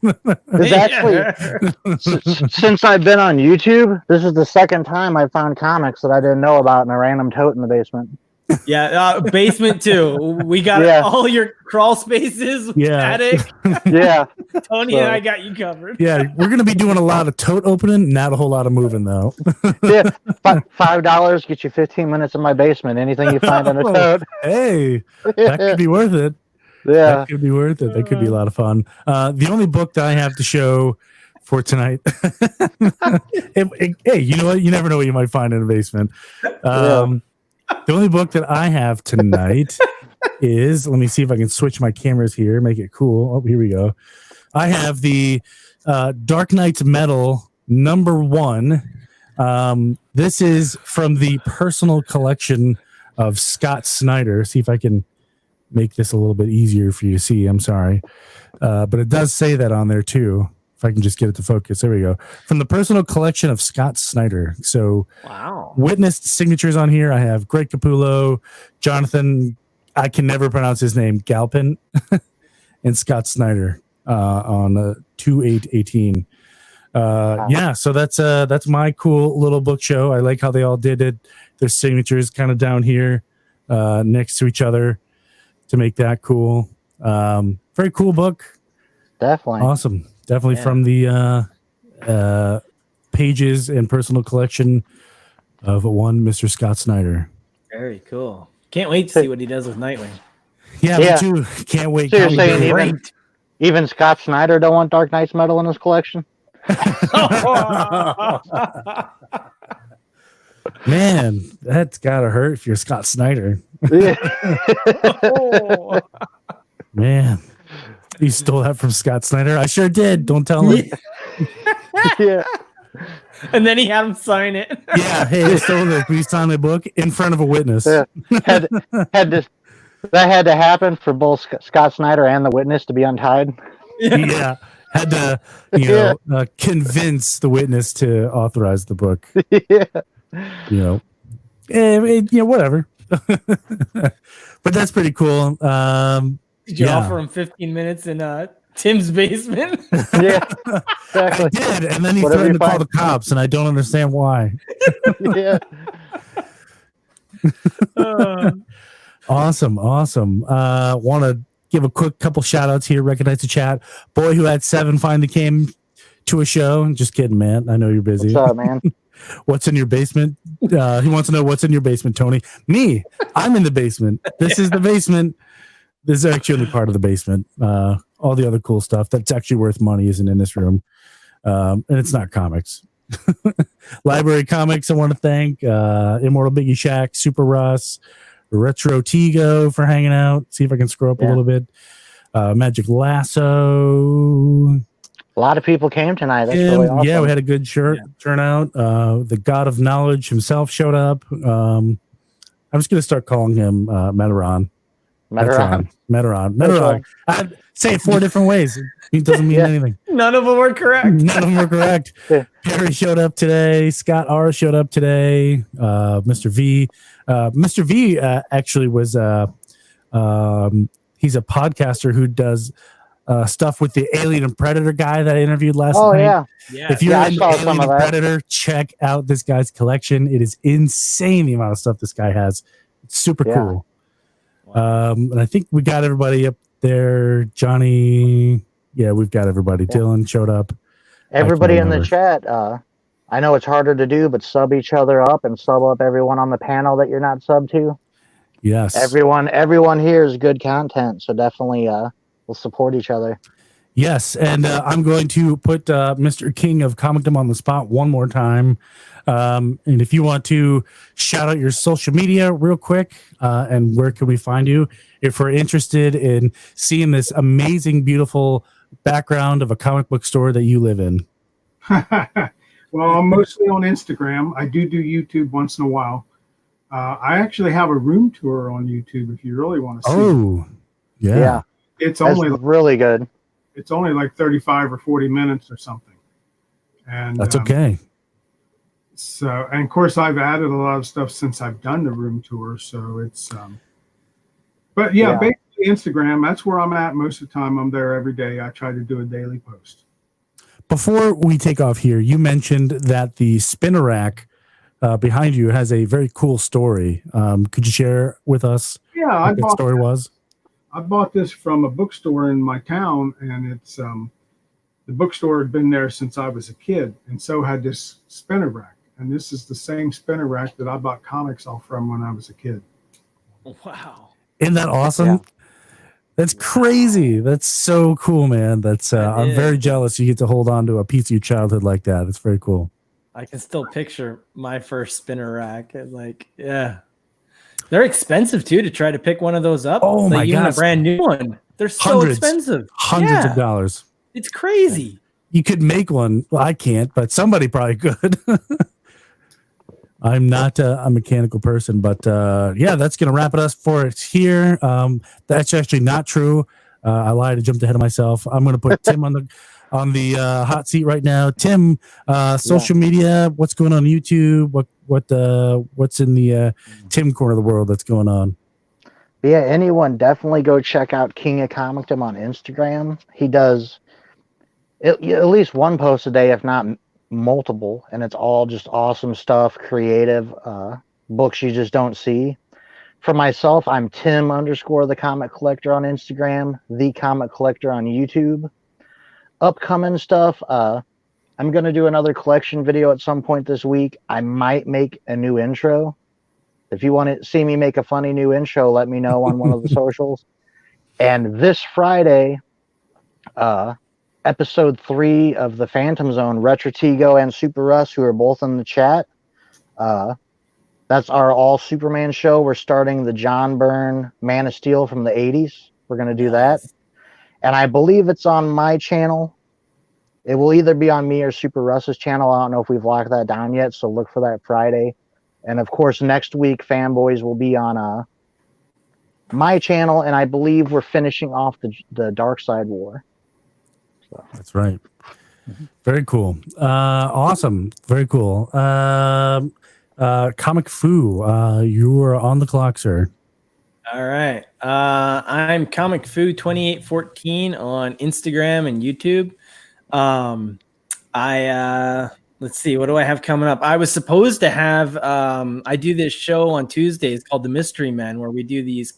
It's actually, since I've been on YouTube, this is the second time I found comics that I didn't know about in a random tote in the basement. Yeah, basement too. We got all your crawl spaces, attic. Yeah. Tony and I got you covered. Yeah, we're going to be doing a lot of tote opening, not a whole lot of moving, though. Yeah, $5 get you 15 minutes in my basement. Anything you find in a tote. Hey, that could be worth it. Yeah. That could be worth it. That could be a lot of fun. The only book that I have to show for tonight. Hey, you know what? You never know what you might find in a basement. The only book that I have tonight is, let me see if I can switch my cameras here, make it cool. Oh, here we go. I have the Dark Knight's Metal #1. This is from the personal collection of Scott Snyder. See if I can make this a little bit easier for you to see. I'm sorry. But it does say that on there too. If I can just get it to focus. There we go. From the personal collection of Scott Snyder. So witnessed signatures on here. I have Greg Capullo, Jonathan, I can never pronounce his name, Galpin, and Scott Snyder on 2/8/18. Yeah, so that's my cool little book show. I like how they all did it. Their signatures kind of down here next to each other to make that cool. Very cool book. Definitely. Awesome. Definitely from the pages and personal collection of one Mr. Scott Snyder. Very cool. Can't wait to see what he does with Nightwing. Yeah, me too. Can't wait. So you're saying even Scott Snyder don't want Dark Knight's Metal in his collection? Man, that's gotta hurt if you're Scott Snyder. Man. You stole that from Scott Snyder? I sure did. Don't tell me. Yeah. And then he had him sign it. Yeah. Hey, I stole this. Will you sign my book in front of a witness? Yeah. That had to happen for both Scott Snyder and the witness to be untied. Yeah. Had to, convince the witness to authorize the book. Yeah. Whatever. But that's pretty cool. Did you offer him 15 minutes in Tim's basement? Yeah, exactly. I did, and then he threatened to call the cops, and I don't understand why. Yeah. Awesome. Want to give a quick couple shout outs here. Recognize the chat. Boy who had 7 finally came to a show. Just kidding, man. I know you're busy. What's up, man? What's in your basement? He wants to know what's in your basement, Tony. Me. I'm in the basement. This is the basement. This is actually only part of the basement. All the other cool stuff that's actually worth money isn't in this room. And it's not comics. Library Comics, I want to thank. Immortal Biggie Shack, Super Russ, Retro Tigo for hanging out. See if I can scroll up a little bit. Magic Lasso. A lot of people came tonight. That's really awesome. Yeah, we had a good turnout. The God of Knowledge himself showed up. I'm just gonna start calling him Meteron. Meteron. I'd say it 4 different ways. It doesn't mean anything. None of them were correct. None of them were correct. Perry showed up today. Scott R showed up today. Mr. V. Mr. V actually was he's a podcaster who does stuff with the Alien and Predator guy that I interviewed last night. Yeah. If you're into Alien and Predator, check out this guy's collection. It is insane the amount of stuff this guy has. It's super cool. Wow. And I think we got everybody up there. Johnny, we've got everybody. Dylan showed up. Everybody in the chat. I know it's harder to do, but sub each other up and sub up everyone on the panel that you're not sub to. Yes. Everyone here is good content, so definitely we'll support each other. Yes, and I'm going to put Mr. King of Comicdom on the spot one more time. And if you want to shout out your social media real quick, and where can we find you? If we're interested in seeing this amazing, beautiful background of a comic book store that you live in. Well, I'm mostly on Instagram. I do YouTube once in a while. I actually have a room tour on YouTube if you really want to see. Oh, yeah. It's only really good. It's only like 35 or 40 minutes or something. And that's okay. So, and of course, I've added a lot of stuff since I've done the room tour. So it's, but basically Instagram, that's where I'm at most of the time. I'm there every day. I try to do a daily post. Before we take off here, you mentioned that the spinner rack behind you has a very cool story. Could you share with us what that story was? I bought this from a bookstore in my town, and it's the bookstore had been there since I was a kid, and so had this spinner rack. And this is the same spinner rack that I bought comics off from when I was a kid. Wow. Isn't that awesome? Yeah. That's crazy. That's so cool, man. That's I'm very jealous you get to hold on to a piece of your childhood like that. It's very cool. I can still picture my first spinner rack. They're expensive too to try to pick one of those up. Oh my god, a brand new one. They're so expensive. Hundreds of dollars. It's crazy. You could make one. Well, I can't, but somebody probably could. I'm not a mechanical person, but that's gonna wrap it up for us here. That's actually not true. I lied. I jumped ahead of myself. I'm gonna put Tim on the hot seat right now. Tim, social media. What's going on YouTube? What's in the Tim corner of the world that's going on? Yeah, anyone definitely go check out King of Comicdom on Instagram. He does at least one post a day, if not multiple, and it's all just awesome stuff, creative books you just don't see. For myself, I'm Tim _ the Comic Collector on Instagram, the Comic Collector on YouTube. Upcoming stuff, I'm going to do another collection video at some point this week. I might make a new intro. If you want to see me make a funny new intro, let me know on one of the socials. And this Friday, episode 3 of the Phantom Zone, Retro Tigo and Super Russ, who are both in the chat. That's our all Superman show. We're starting the John Byrne Man of Steel from the 80s. We're going to do that. And I believe it's on my channel. It will either be on me or Super Russ's channel. I don't know if we've locked that down yet, so look for that Friday. And of course, next week, Fanboys will be on my channel, and I believe we're finishing off the Dark Side War. So. That's right. Very cool. Awesome. Very cool. Comic Foo, you are on the clock, sir. All right. I'm Comic Foo 2814 on Instagram and YouTube. Let's see, what do I have coming up? I was supposed to have I do this show on Tuesdays called The Mystery Men, where we do these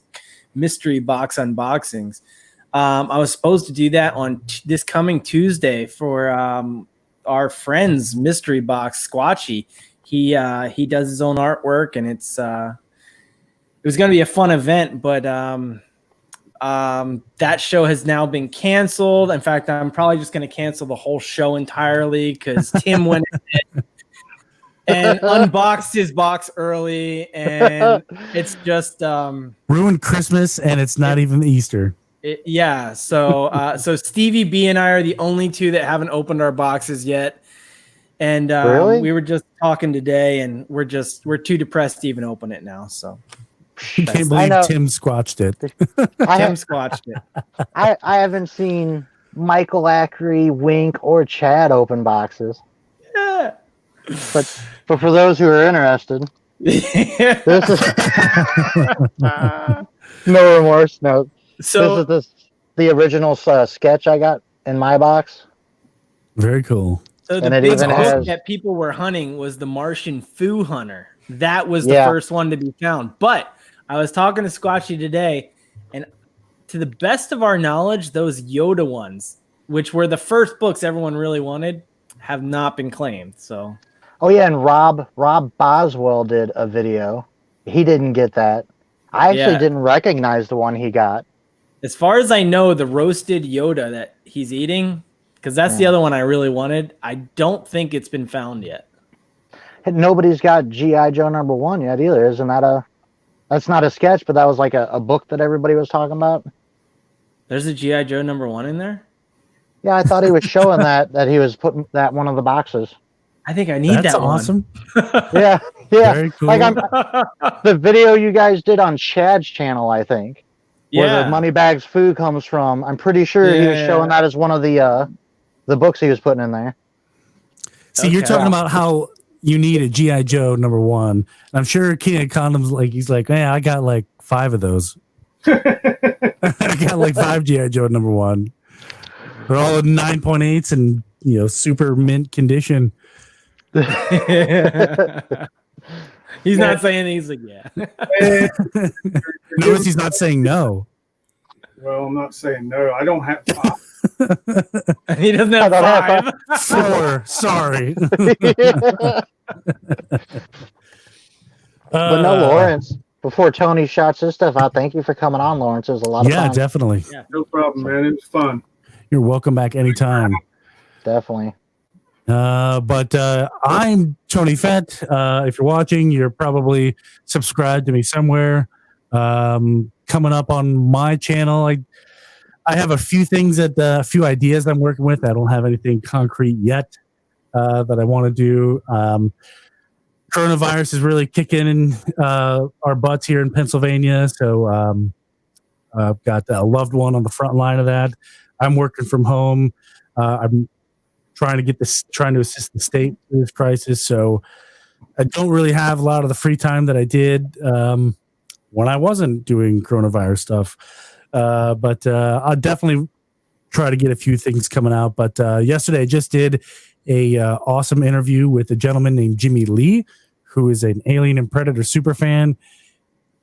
mystery box unboxings. I was supposed to do that on this coming Tuesday for our friend's mystery box, Squatchy. He does his own artwork, and it was going to be a fun event, but that show has now been canceled. In fact, I'm probably just going to cancel the whole show entirely because Tim went ahead and unboxed his box early, and it's just ruined Christmas, and it's not even Easter. So Stevie B and I are the only two that haven't opened our boxes yet. And Really? we were just talking today, and we're too depressed to even open it now. So You can't believe Tim squatched it. Tim squatched it. I haven't seen Michael Ackery, Wink, or Chad open boxes. Yeah. But for those who are interested, this is no remorse. No. So this is the original sketch I got in my box. Very cool. So And the it big even book has- that people were hunting was the Martian Foo Hunter. That was the Yeah. first one to be found. But I was talking to Squatchy today, and to the best of our knowledge, those Yoda ones, which were the first books everyone really wanted, have not been claimed. So Oh yeah, and Rob Boswell did a video. He didn't get that. I actually Yeah. didn't recognize the one he got. as far as I know, the roasted Yoda that he's eating, because that's the Yeah. other one I really wanted, I don't think it's been found yet. Nobody's got G.I. Joe #1 yet either. Isn't that that's not a sketch, but that was like a book that everybody was talking about. There's a G.I. Joe #1 in there? Yeah, I thought he was showing that he was putting that one of the boxes. I think I need That's that awesome. Yeah. Very cool. Like the video you guys did on Chad's channel, I think, where the Moneybags food comes from. I'm pretty sure he was showing that as one of the books he was putting in there. See, you're talking about how you need a G.I. Joe #1. And I'm sure King of Condoms, he's like, man, I got like 5 of those. I got like 5 G.I. Joe #1. They're all in 9.8s and, super mint condition. He's not saying he's like, yeah. Notice he's not saying no. Well, I'm not saying no. I don't have 5. He doesn't have 5. 4. Sorry. But no, Lawrence, before Tony shots his stuff out, thank you for coming on, Lawrence. It was a lot of fun. Yeah, definitely. Yeah. No problem, man. It was fun. You're welcome back anytime. Definitely. But I'm Tony Fett. If you're watching, you're probably subscribed to me somewhere. Coming up on my channel, I have a few things a few ideas I'm working with. I don't have anything concrete yet that I want to do. Coronavirus is really kicking in our butts here in Pennsylvania. So I've got a loved one on the front line of that. I'm working from home. I'm trying to assist the state through this crisis. So I don't really have a lot of the free time that I did when I wasn't doing coronavirus stuff. But I'll definitely try to get a few things coming out. But yesterday I just did a awesome interview with a gentleman named Jimmy Lee, who is an Alien and Predator super fan.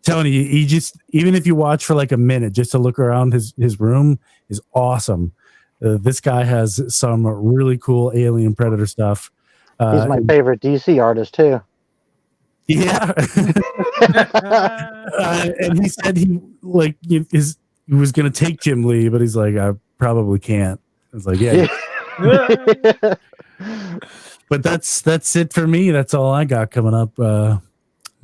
Telling you, he just, even if you watch for like a minute just to look around his room, is awesome. This guy has some really cool Alien Predator stuff. He's my favorite DC artist too. Yeah. And he said he was going to take Jim Lee, but he's like, I probably can't. I was like, yeah. But that's it for me. That's all I got coming up.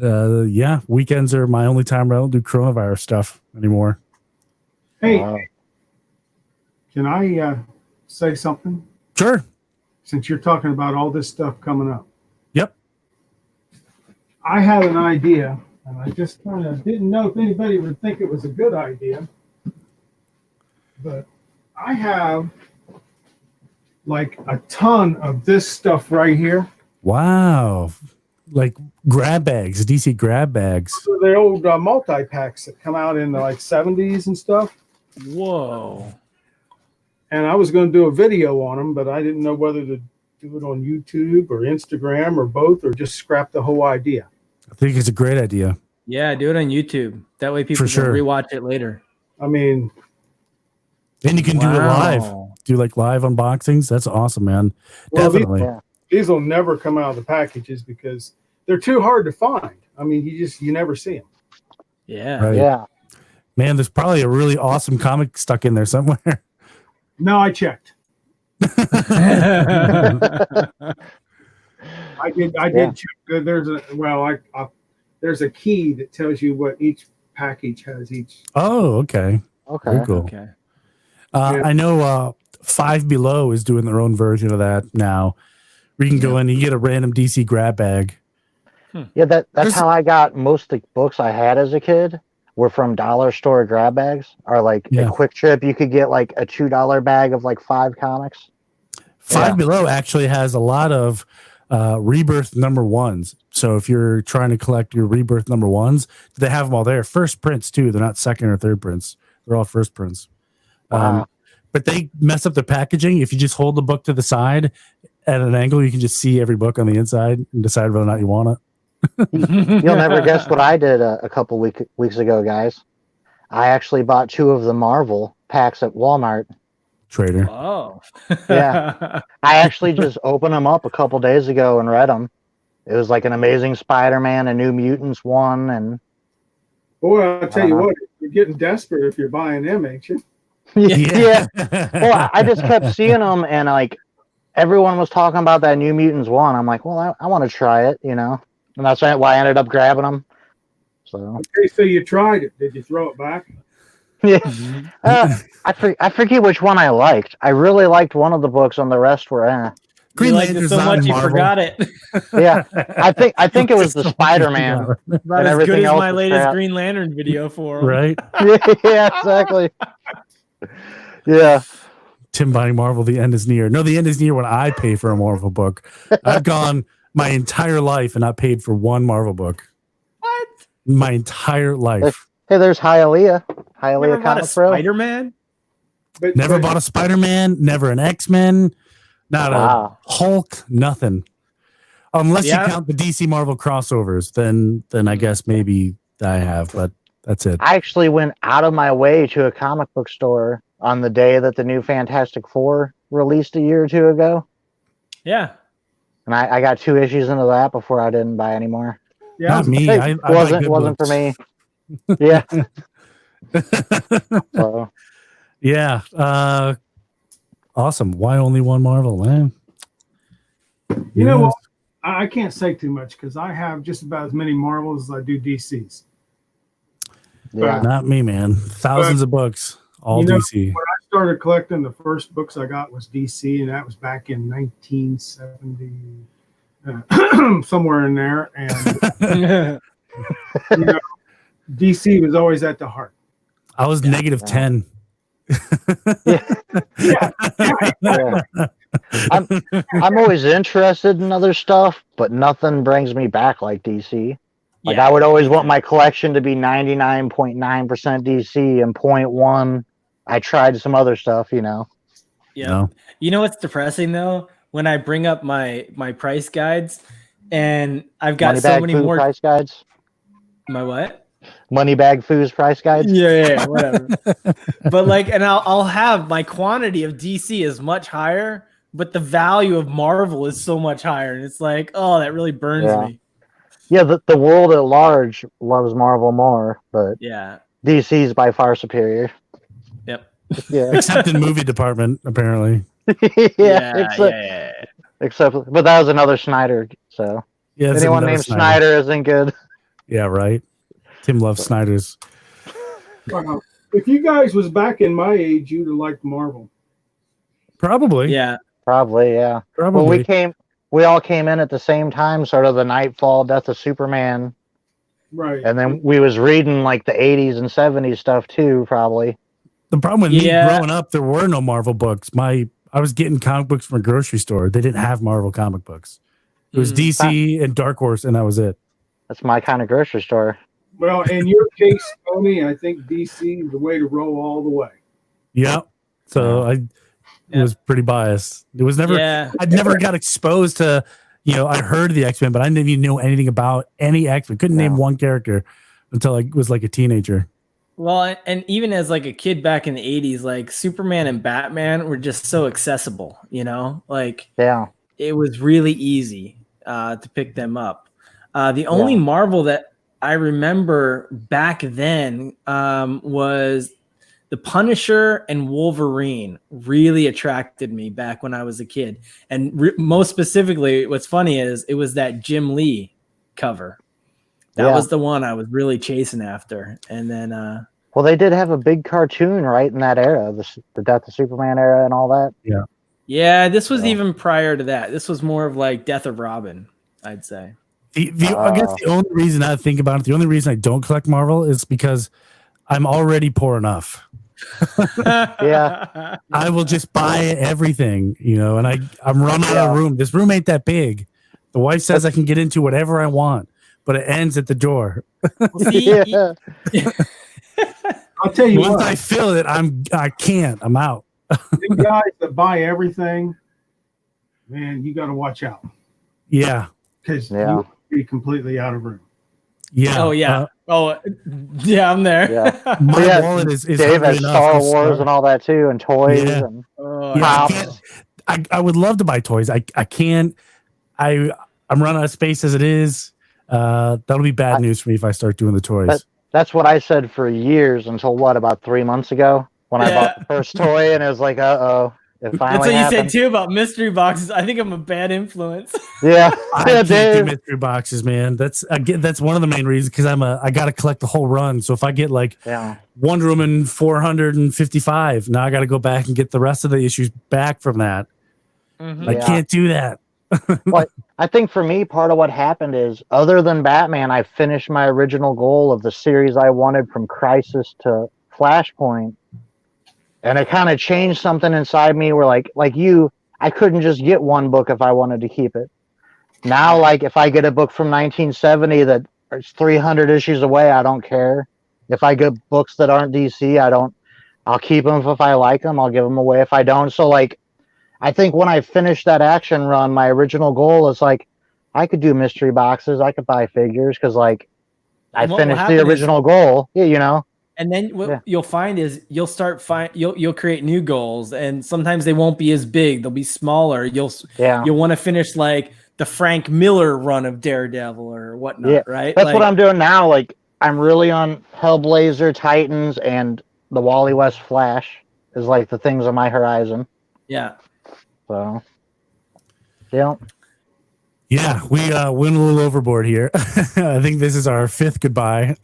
Yeah, weekends are my only time where I don't do coronavirus stuff anymore. Hey, can I say something? Sure. Since you're talking about all this stuff coming up. Yep. I had an idea, and I just kind of didn't know if anybody would think it was a good idea. But I have like a ton of this stuff right here. Wow. Like grab bags, DC grab bags. So the old multi-packs that come out in the like 70s and stuff. Whoa. And I was going to do a video on them, but I didn't know whether to do it on YouTube or Instagram or both, or just scrap the whole idea. I think it's a great idea. Yeah, do it on YouTube. That way people can rewatch it later. I mean, and you can do it live. Do like live unboxings. That's awesome, man. Well, definitely. These will never come out of the packages because they're too hard to find. I mean, you never see them. Yeah. Right. Yeah. Man, there's probably a really awesome comic stuck in there somewhere. No, I checked. I did check. There's a key that tells you what each package has each. Oh, okay. Okay. Very cool. Okay. I know Five Below is doing their own version of that now, where you can go in and you get a random DC grab bag. Yeah, that's how I got most of the books I had as a kid were from dollar store grab bags, or like a Quick Trip. You could get like a $2 bag of like 5 comics. Five Below actually has a lot of Rebirth #1s. So if you're trying to collect your Rebirth #1s, they have them all there. First prints too. They're not second or third prints. They're all first prints. Wow. But they mess up the packaging. If you just hold the book to the side at an angle, you can just see every book on the inside and decide whether or not you want it. You'll never guess what I did a couple weeks ago, guys. I actually bought 2 of the Marvel packs at Walmart. Trader. Oh. Yeah. I actually just opened them up a couple days ago and read them. It was like an Amazing Spider-Man, a New Mutants one, and boy, I'll tell you what, you're getting desperate if you're buying them, ain't you? Yeah. Well, I just kept seeing them, and like everyone was talking about that New Mutants one. I'm like, well, I want to try it, you know, and that's why I ended up grabbing them. So okay, so you tried it. Did you throw it back? Yeah. I forget which one I liked. I really liked one of the books, and the rest were Green you liked it Lantern's so not much in you Marvel. forgot it. Yeah, I think it was the Spider-Man. About as good as my latest Green Lantern video for him. Right? Yeah, exactly. Yeah. Tim buying Marvel, the end is near. No, the end is near when I pay for a Marvel book. I've gone my entire life and not paid for one Marvel book. What? My entire life. Hey, there's Hialeah. Hialeah Comics. Spider-Man? Never bought a Spider-Man, never an X-Men, not a Hulk, nothing. Unless you count the DC Marvel crossovers, then I guess maybe I have, but that's it. I actually went out of my way to a comic book store on the day that the new Fantastic Four released a year or 2 ago. Yeah. And I got 2 issues into that before I didn't buy any more. Yeah, not me. It wasn't for me. Yeah. So. Yeah. Awesome. Why only one Marvel, man? You know what? I can't say too much because I have just about as many Marvels as I do DCs. Yeah. Not me, man. Thousands of books, all DC. When I started collecting, the first books I got was DC, and that was back in 1970, somewhere in there. And DC was always at the heart. I was negative 10. Yeah. I'm always interested in other stuff, but nothing brings me back like DC. Like I would always want my collection to be 99.9% DC and 0.1. I tried some other stuff, you know. Yeah. No. You know what's depressing though? When I bring up my price guides, and I've got so many more price guides. My what? Moneybag Foo's price guides. Yeah, whatever. But like, and I'll have my quantity of DC is much higher, but the value of Marvel is so much higher, and it's like, oh, that really burns me. Yeah, the world at large loves Marvel more, but DC is by far superior. Yep. Yeah. Except in movie department, apparently. Except, but that was another Snyder. So anyone named Snyder isn't good. Yeah, right. Tim loves Snyder's. If you guys was back in my age, you'd have liked Marvel. Probably. Yeah. Probably, yeah. Probably. Well, we all came in at the same time, sort of the Nightfall, Death of Superman. Right. And then we was reading like the 80s and 70s stuff too, probably. The problem with me growing up, there were no Marvel books. I was getting comic books from a grocery store. They didn't have Marvel comic books. It was DC and Dark Horse, and that was it. That's my kind of grocery store. Well, in your case, Tony, I think DC is the way to roll all the way. Yeah. So I was pretty biased. It was never. I never got exposed to. I heard of the X-Men, but I didn't even know anything about any X-Men. Couldn't name one character until I was like a teenager. Well, and even as like a kid back in the 80s, like Superman and Batman were just so accessible, like it was really easy to pick them up. The only Marvel that I remember back then was the Punisher and Wolverine really attracted me back when I was a kid. And most specifically, what's funny is it was that Jim Lee cover. That was the one I was really chasing after. And then well, they did have a big cartoon right in that era, the Death of Superman era and all that. Yeah. Yeah, this was even prior to that. This was more of like Death of Robin, I'd say. I guess the only reason I think about it, the only reason I don't collect Marvel is because I'm already poor enough. Yeah. I will just buy everything, and I'm running out of room. This room ain't that big. The wife says I can get into whatever I want, but it ends at the door. I'll tell you Once what. I fill it, I can't. I'm out. Them guys that buy everything, man, you got to watch out Yeah. because you'll be completely out of room. Yeah. Oh yeah. Yeah, I'm there. Yeah. My wallet is Dave has Star Wars and all that too, and toys and props. I would love to buy toys. I can't. I'm running out of space as it is. That'll be bad news for me if I start doing the toys. That's what I said for years until about 3 months ago when I bought the first toy, and it was like, it finally That's what happened. you said too about mystery boxes. I think I'm a bad influence. Yeah, I can't do mystery boxes, man. That's one of the main reasons because I got to collect the whole run. So if I get like Wonder Woman 455, now I got to go back and get the rest of the issues back from that. Mm-hmm. I can't do that. Well, I think for me, part of what happened is, other than Batman, I finished my original goal of the series I wanted from Crisis to Flashpoint, and it kind of changed something inside me. Where like you, I couldn't just get one book if I wanted to keep it. Now, like if I get a book from 1970 that is 300 issues away, I don't care. If I get books that aren't DC, I'll keep them if I like them. I'll give them away if I don't. So like, I think when I finished that action run, my original goal is like, I could do mystery boxes. I could buy figures because like I finished the original goal, And then what you'll find is you'll create new goals, and sometimes they won't be as big. They'll be smaller. You'll want to finish like the Frank Miller run of Daredevil or whatnot, right? That's what I'm doing now. Like I'm really on Hellblazer, Titans, and the Wally West Flash is like the things on my horizon. Yeah. So, yeah. Yeah, we went a little overboard here. I think this is our 5th goodbye.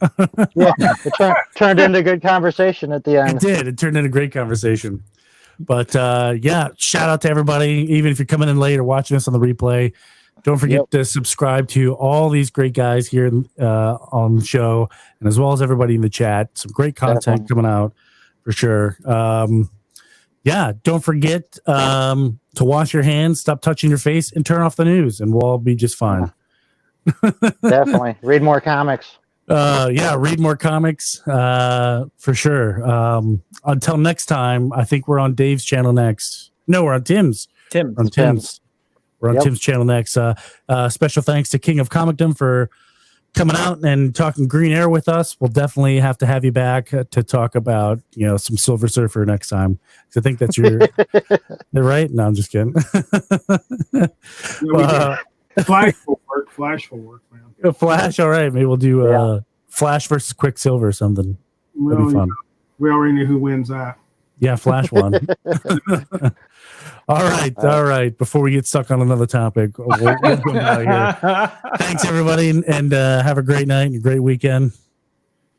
It turned into a good conversation at the end. It did. It turned into a great conversation. But shout out to everybody, even if you're coming in late or watching us on the replay. Don't forget to subscribe to all these great guys here on the show, and as well as everybody in the chat. Some great content coming out for sure. Don't forget to wash your hands, stop touching your face, and turn off the news, and we'll all be just fine. Definitely. Read more comics. Read more comics for sure. Until next time, I think we're on Dave's channel next. No, we're on Tim's. We're on Tim's channel next. Special thanks to King of Comicdom for coming out and talking Green Arrow with us. We'll definitely have to have you back to talk about some Silver Surfer next time. I think that's your right. No, I'm just kidding. Flash will work, man. Flash, all right. Maybe we'll do Flash versus Quicksilver or something. That'd be fun. We already knew who wins that. Yeah, Flash won. All right. Before we get stuck on another topic, we'll get out of here. Thanks, everybody, and have a great night and a great weekend.